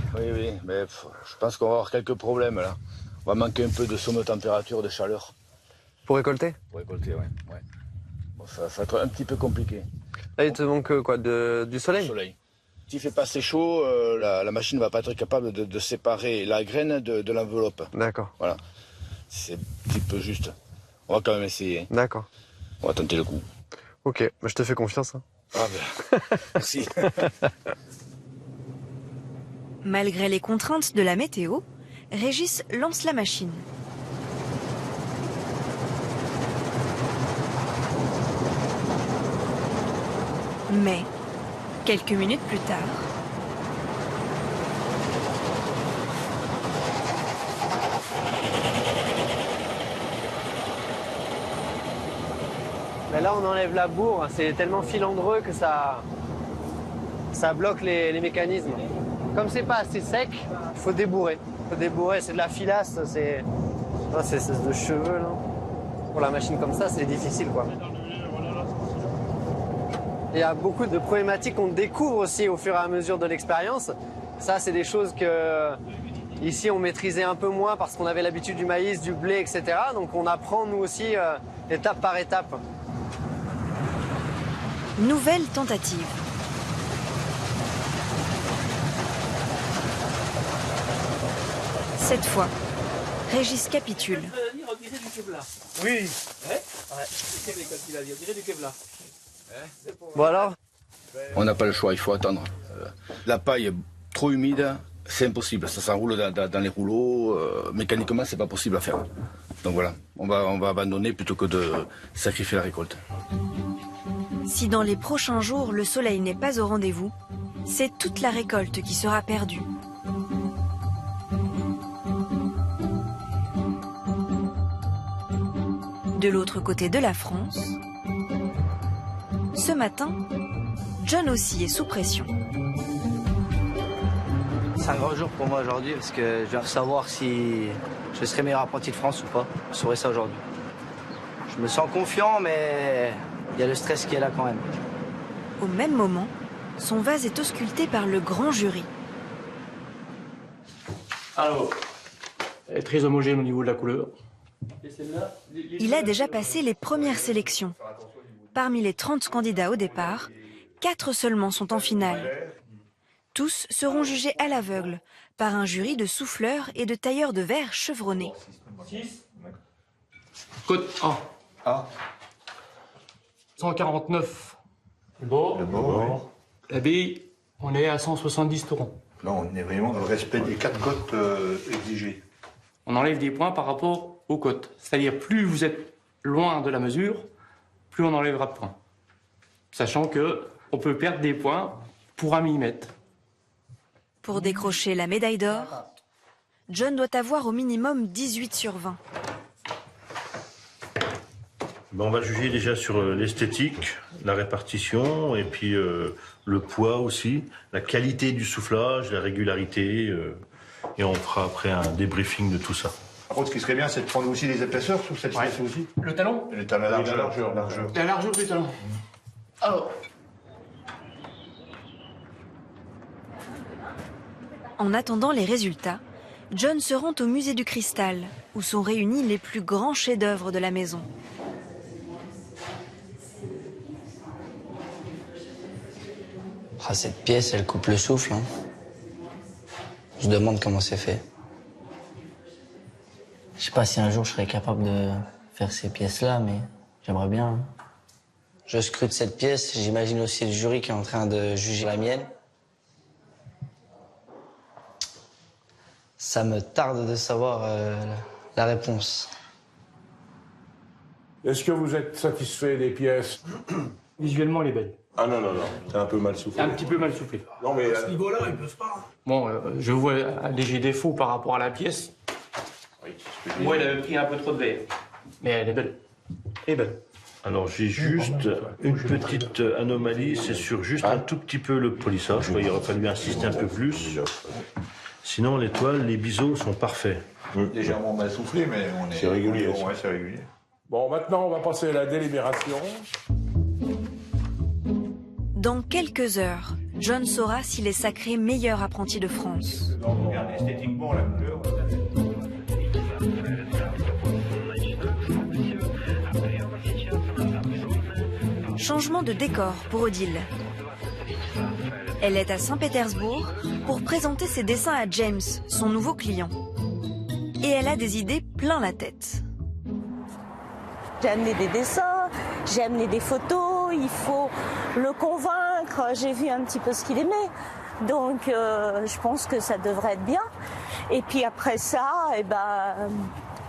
mais je pense qu'on va avoir quelques problèmes là. On va manquer un peu de sommes-température, de chaleur. Pour récolter? Pour récolter, ouais. Bon, ça va être un petit peu compliqué. Là, il te manque quoi, du soleil? Du soleil. S'il fait pas assez chaud, la machine ne va pas être capable de séparer la graine de l'enveloppe. D'accord. Voilà. C'est petit peu juste. On va quand même essayer. D'accord. On va tenter le coup. Ok, je te fais confiance. Hein. Ah ben, merci. Malgré les contraintes de la météo, Régis lance la machine. Mais, quelques minutes plus tard... Mais là, on enlève la bourre. C'est tellement filandreux que ça bloque les mécanismes. Comme c'est pas assez sec, il faut débourrer. Il faut débourrer, c'est de la filasse, c'est de cheveux. Là. Pour la machine comme ça, c'est difficile, quoi. Il y a beaucoup de problématiques qu'on découvre aussi au fur et à mesure de l'expérience. Ça, c'est des choses que ici on maîtrisait un peu moins parce qu'on avait l'habitude du maïs, du blé, etc. Donc on apprend nous aussi étape par étape. Nouvelle tentative. Cette fois, Régis capitule. Oui. Bon alors? On n'a pas le choix, il faut attendre. La paille est trop humide, c'est impossible. Ça s'enroule dans les rouleaux. Mécaniquement, c'est pas possible à faire. Donc voilà, on va abandonner plutôt que de sacrifier la récolte. Si dans les prochains jours, le soleil n'est pas au rendez-vous, c'est toute la récolte qui sera perdue. De l'autre côté de la France, ce matin, John aussi est sous pression. C'est un grand jour pour moi aujourd'hui parce que je vais savoir si je serai meilleur apprenti de France ou pas. Je saurai ça aujourd'hui. Je me sens confiant, mais il y a le stress qui est là quand même. Au même moment, son vase est ausculté par le grand jury. Alors, elle est très homogène au niveau de la couleur. Il a déjà passé les premières sélections. Parmi les 30 candidats au départ, 4 seulement sont en finale. Tous seront jugés à l'aveugle par un jury de souffleurs et de tailleurs de verre chevronnés. Code A. 149. Le bord. La B, on est à 170 taurons. Là, on est vraiment dans le respect des 4 cotes exigées. On enlève des points par rapport aux cotes. C'est-à-dire, plus vous êtes loin de la mesure, plus on enlèvera de points. Sachant qu'on peut perdre des points pour 1 millimètre. Pour décrocher la médaille d'or, John doit avoir au minimum 18 sur 20. On va juger déjà sur l'esthétique, la répartition, et puis le poids aussi, la qualité du soufflage, la régularité, et on fera après un débriefing de tout ça. Par contre, ce qui serait bien, c'est de prendre aussi les épaisseurs sur cette pièce aussi. Le talon? La largeur. La largeur du talon. Alors. En attendant les résultats, John se rend au musée du cristal, où sont réunis les plus grands chefs-d'œuvre de la maison. Ah, cette pièce, elle coupe le souffle. Hein. Je me demande comment c'est fait. Je sais pas si un jour je serai capable de faire ces pièces-là, mais j'aimerais bien. Hein. Je scrute cette pièce, j'imagine aussi le jury qui est en train de juger la mienne. Ça me tarde de savoir la réponse. Est-ce que vous êtes satisfait des pièces? Visuellement, elle est belle. Ah non, t'es un peu mal soufflé. Un petit peu mal soufflé. Non, mais à ce niveau-là, ils peuvent pas. Bon, je vois un léger défaut par rapport à la pièce. Oui, moi, elle avait pris un peu trop de verre. Mais elle est belle. Elle est belle. Alors j'ai juste une petite anomalie, c'est sur juste un tout petit peu le polissage. Il aurait fallu insister un peu plus. Sinon, l'étoile, les biseaux sont parfaits. Légèrement mal soufflé, mais on est... C'est régulier. Ouais, c'est régulier. Bon, maintenant, on va passer à la délibération. Dans quelques heures, John saura s'il est sacré meilleur apprenti de France. Regarde esthétiquement la couleur. Changement de décor pour Odile. Elle est à Saint-Pétersbourg pour présenter ses dessins à James, son nouveau client. Et elle a des idées plein la tête. J'ai amené des dessins, j'ai amené des photos, il faut le convaincre, j'ai vu un petit peu ce qu'il aimait. Donc je pense que ça devrait être bien. Et puis après ça,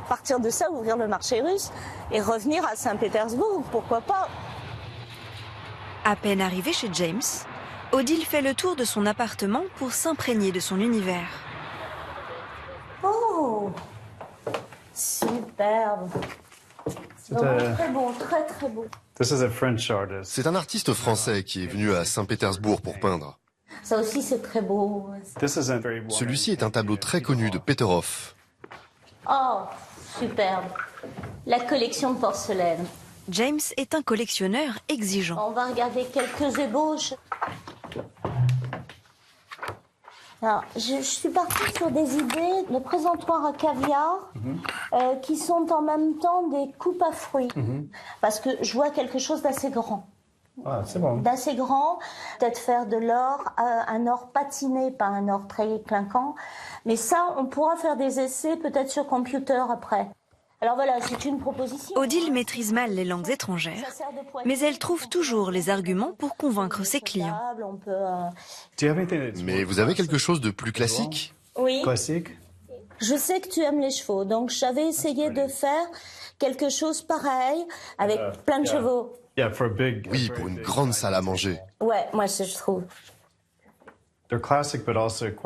partir de ça, ouvrir le marché russe et revenir à Saint-Pétersbourg, pourquoi pas. À peine arrivé chez James, Odile fait le tour de son appartement pour s'imprégner de son univers. Oh, superbe. Vraiment très beau, très très beau. C'est un artiste français qui est venu à Saint-Pétersbourg pour peindre. Ça aussi c'est très beau. Celui-ci est un tableau très connu de Peterhof. Oh, superbe. La collection de porcelaine. James est un collectionneur exigeant. On va regarder quelques ébauches. Alors, je suis partie sur des idées de présentoirs à caviar qui sont en même temps des coupes à fruits. Parce que je vois quelque chose d'assez grand. Ah, c'est bon. D'assez grand, peut-être faire de l'or, un or patiné, pas un or très clinquant. Mais ça, on pourra faire des essais peut-être sur computer après. Alors voilà, c'est une proposition. Odile maîtrise mal les langues étrangères, mais elle trouve toujours les arguments pour convaincre ses clients. Mais vous avez quelque chose de plus classique? Oui. Classique. Je sais que tu aimes les chevaux, donc j'avais essayé de faire quelque chose pareil avec plein de chevaux. Oui, pour une grande salle à manger. Ouais, moi je trouve.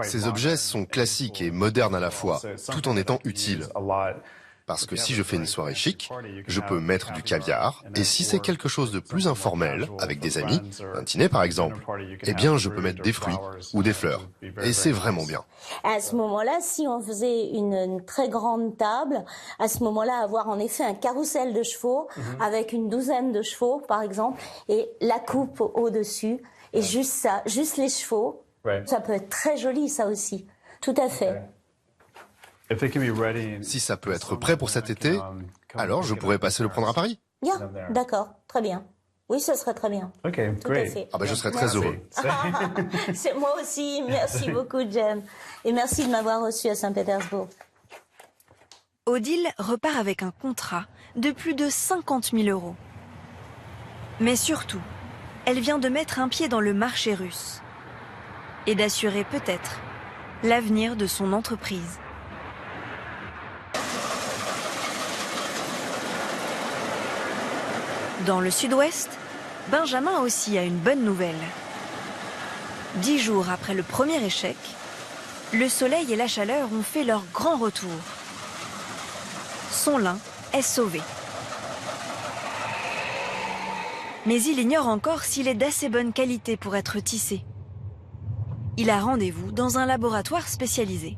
Ces objets sont classiques et modernes à la fois, tout en étant utiles. Parce que si je fais une soirée chic, je peux mettre du caviar, et si c'est quelque chose de plus informel, avec des amis, un dîner par exemple, eh bien je peux mettre des fruits ou des fleurs. Et c'est vraiment bien. À ce moment-là, si on faisait une très grande table, à ce moment-là, avoir en effet un carrousel de chevaux, avec une douzaine de chevaux par exemple, et la coupe au-dessus, et juste ça, juste les chevaux, ça peut être très joli ça aussi, tout à fait. Si ça peut être prêt pour cet été, alors je pourrais passer le prendre à Paris. Bien, d'accord, très bien. Oui, ce serait très bien. Ok, tout à fait. Ah ben je serais très heureux. C'est moi aussi, merci beaucoup Jem. Et merci de m'avoir reçu à Saint-Pétersbourg. Odile repart avec un contrat de plus de 50 000 €. Mais surtout, elle vient de mettre un pied dans le marché russe et d'assurer peut-être l'avenir de son entreprise. Dans le sud-ouest, Benjamin aussi a une bonne nouvelle. 10 jours après le premier échec, le soleil et la chaleur ont fait leur grand retour. Son lin est sauvé. Mais il ignore encore s'il est d'assez bonne qualité pour être tissé. Il a rendez-vous dans un laboratoire spécialisé.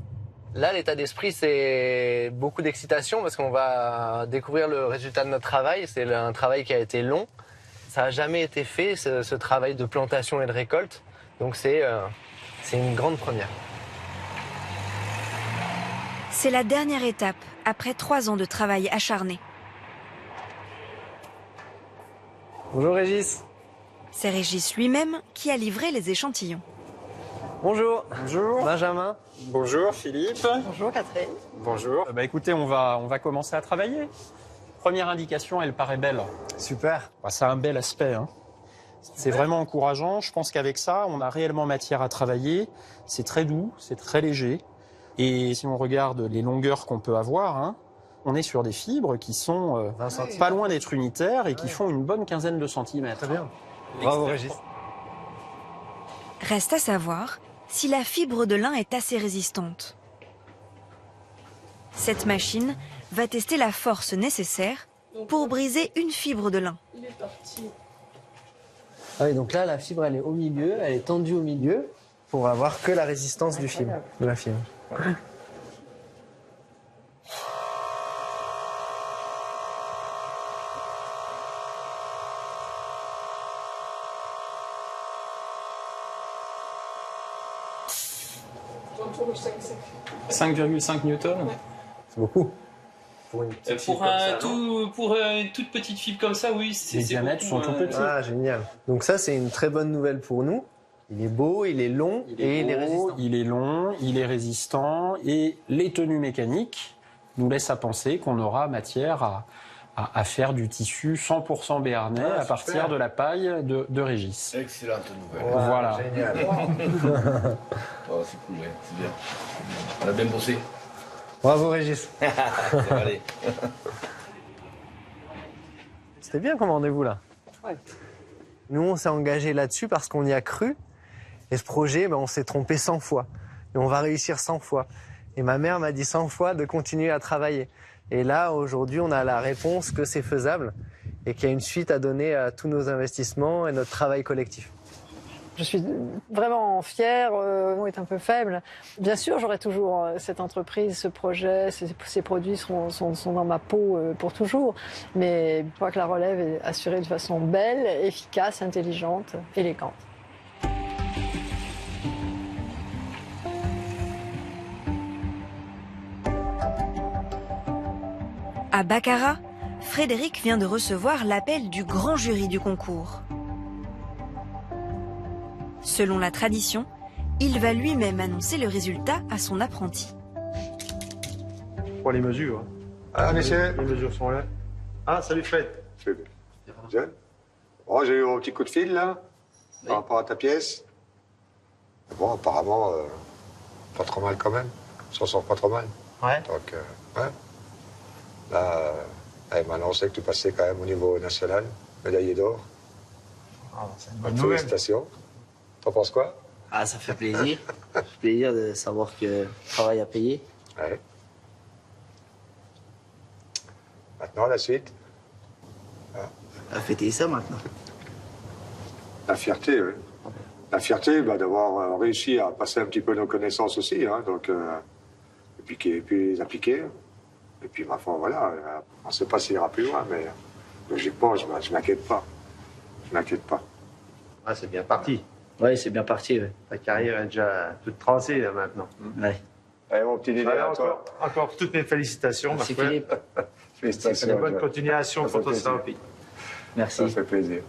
Là, l'état d'esprit, c'est beaucoup d'excitation parce qu'on va découvrir le résultat de notre travail. C'est un travail qui a été long. Ça n'a jamais été fait, ce travail de plantation et de récolte. Donc c'est une grande première. C'est la dernière étape après 3 ans de travail acharné. Bonjour Régis. C'est Régis lui-même qui a livré les échantillons. Bonjour. Bonjour. Benjamin. Bonjour Philippe. Bonjour Catherine. Bonjour. Écoutez, on va commencer à travailler. Première indication, elle paraît belle. Super. Ça a un bel aspect. Hein. C'est vraiment encourageant. Je pense qu'avec ça, on a réellement matière à travailler. C'est très doux, c'est très léger. Et si on regarde les longueurs qu'on peut avoir, hein, on est sur des fibres qui sont pas loin d'être unitaires et qui font une bonne quinzaine de centimètres. Très bien. Bravo Régis. Reste à savoir si la fibre de lin est assez résistante. Cette machine va tester la force nécessaire pour briser une fibre de lin. Il est parti. Ah oui, donc là, la fibre, elle est au milieu, elle est tendue au milieu. Pour avoir que la résistance du fibre, de la fibre. Autour de 5,5. 5,5 newtons. C'est beaucoup. Pour une toute petite fibre comme ça, oui. Les diamètres sont tout petits. Ah, génial. Donc ça, c'est une très bonne nouvelle pour nous. Il est beau, il est long et il est résistant. Il est long, il est résistant et les tenues mécaniques nous laissent à penser qu'on aura matière à faire du tissu 100% béarnais à partir de la paille de Régis. Excellente nouvelle. Voilà. Génial. Oh, c'est cool, ouais, c'est bien. On a bien bossé. Bravo Régis. Ça va aller. C'était bien comme rendez-vous là. Ouais. Nous, on s'est engagé là-dessus parce qu'on y a cru. Et ce projet, on s'est trompé 100 fois. Et on va réussir 100 fois. Et ma mère m'a dit 100 fois de continuer à travailler. Et là, aujourd'hui, on a la réponse que c'est faisable et qu'il y a une suite à donner à tous nos investissements et notre travail collectif. Je suis vraiment fière, le mot est un peu faible. Bien sûr, j'aurai toujours cette entreprise, ce projet, ces produits sont dans ma peau pour toujours. Mais je crois que la relève est assurée de façon belle, efficace, intelligente, élégante. À Baccarat, Frédéric vient de recevoir l'appel du grand jury du concours. Selon la tradition, il va lui-même annoncer le résultat à son apprenti. Pour les mesures. Ah, messieurs. Les mesures sont là. Ah, salut Fred. Salut. Jeune. Bon, j'ai eu un petit coup de fil, là, par rapport à ta pièce. Bon, apparemment, pas trop mal quand même. On s'en sort pas trop mal. Ouais. Donc, ouais. Là, elle m'a annoncé que tu passais quand même au niveau national, médaillé d'or. Ah, c'est une bonne nouvelle. Félicitations. T'en penses quoi? Ah, ça fait plaisir. Ça fait plaisir de savoir que le travail a payé. Ouais. Maintenant, la suite. À fêter ça maintenant. La fierté, oui. La fierté d'avoir réussi à passer un petit peu nos connaissances aussi, hein, donc, et puis les appliquer. Et puis, ma foi, voilà, on ne sait pas s'il ira plus loin, mais logiquement, je ne m'inquiète pas. Je ne m'inquiète pas. Ah, c'est bien parti. Oui, c'est bien parti. Ouais. Ta carrière est déjà toute tracée là, maintenant. Ouais. Allez, mon petit Dédé, à toi. Encore toutes mes félicitations. Merci Philippe. Félicitations. Une bonne continuation pour ton thérapie. Merci. Ça fait plaisir.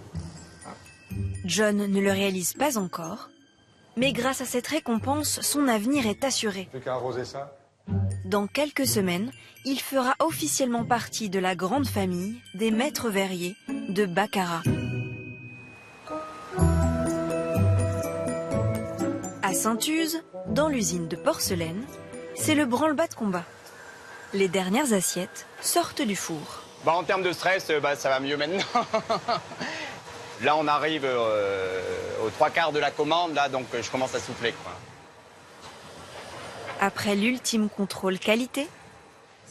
John ne le réalise pas encore, mais grâce à cette récompense, son avenir est assuré. Plus qu'à arroser ça. Dans quelques semaines, il fera officiellement partie de la grande famille des maîtres verriers de Baccarat. À Saint-Use, dans l'usine de porcelaine, c'est le branle-bas de combat. Les dernières assiettes sortent du four. En termes de stress, ça va mieux maintenant. Là, on arrive aux 3/4 de la commande, là, donc je commence à souffler, quoi. Après l'ultime contrôle qualité,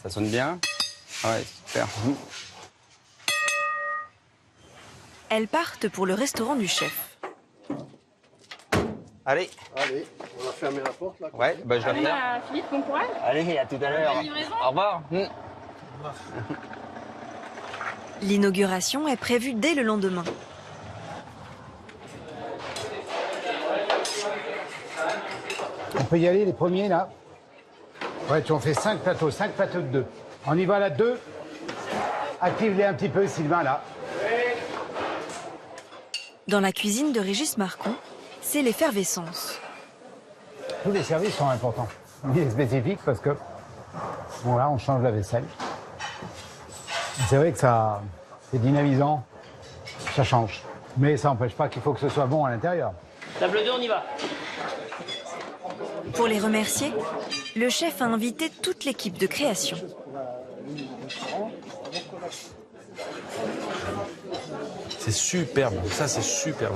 Ça sonne bien? Ouais, super. elles partent pour le restaurant du chef. Allez. Allez, on va fermer la porte là. Ouais, je vais faire. Philippe, bon courage. Allez, à tout à l'heure. Au revoir. L'inauguration est prévue dès le lendemain. On peut y aller, les premiers, là. Ouais, tu en fais 5 plateaux de 2. On y va, là, 2. Active-les un petit peu, Sylvain, là. Dans la cuisine de Régis Marcon, c'est l'effervescence. Tous les services sont importants. Il est spécifique parce que, bon, là, on change la vaisselle. C'est vrai que ça, c'est dynamisant, ça change. Mais ça n'empêche pas qu'il faut que ce soit bon à l'intérieur. Table 2, on y va. Pour les remercier, le chef a invité toute l'équipe de création. C'est superbe, ça c'est superbe.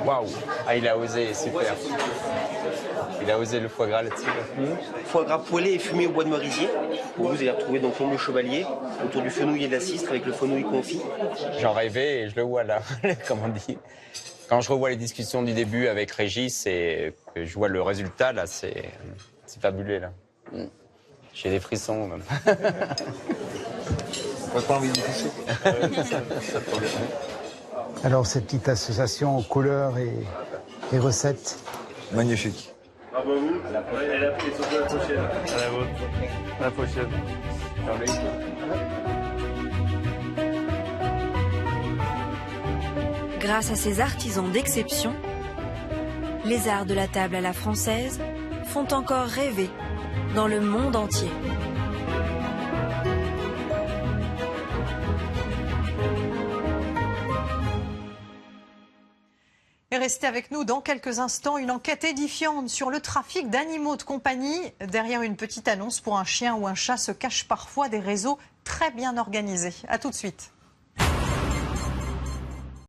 Waouh. Ah, il a osé, super. Il a osé le foie gras là-dessus. Foie gras poêlé et fumé au bois de merisier. Vous allez retrouver donc l'omble chevalier autour du fenouil et de la cistre avec le fenouil confit. J'en rêvais et je le vois là, comme on dit. Quand je revois les discussions du début avec Régis et que je vois le résultat, là, c'est fabuleux, là. J'ai des frissons, même. T'as pas envie de toucher. Alors, cette petite association couleurs et recettes. Magnifique. Bravo vous. Et la prise sur la prochaine. À la vôtre. À la prochaine. Grâce à ces artisans d'exception, les arts de la table à la française font encore rêver dans le monde entier. restez avec nous dans quelques instants. Une enquête édifiante sur le trafic d'animaux de compagnie. Derrière une petite annonce pour un chien ou un chat se cachent parfois des réseaux très bien organisés. A tout de suite.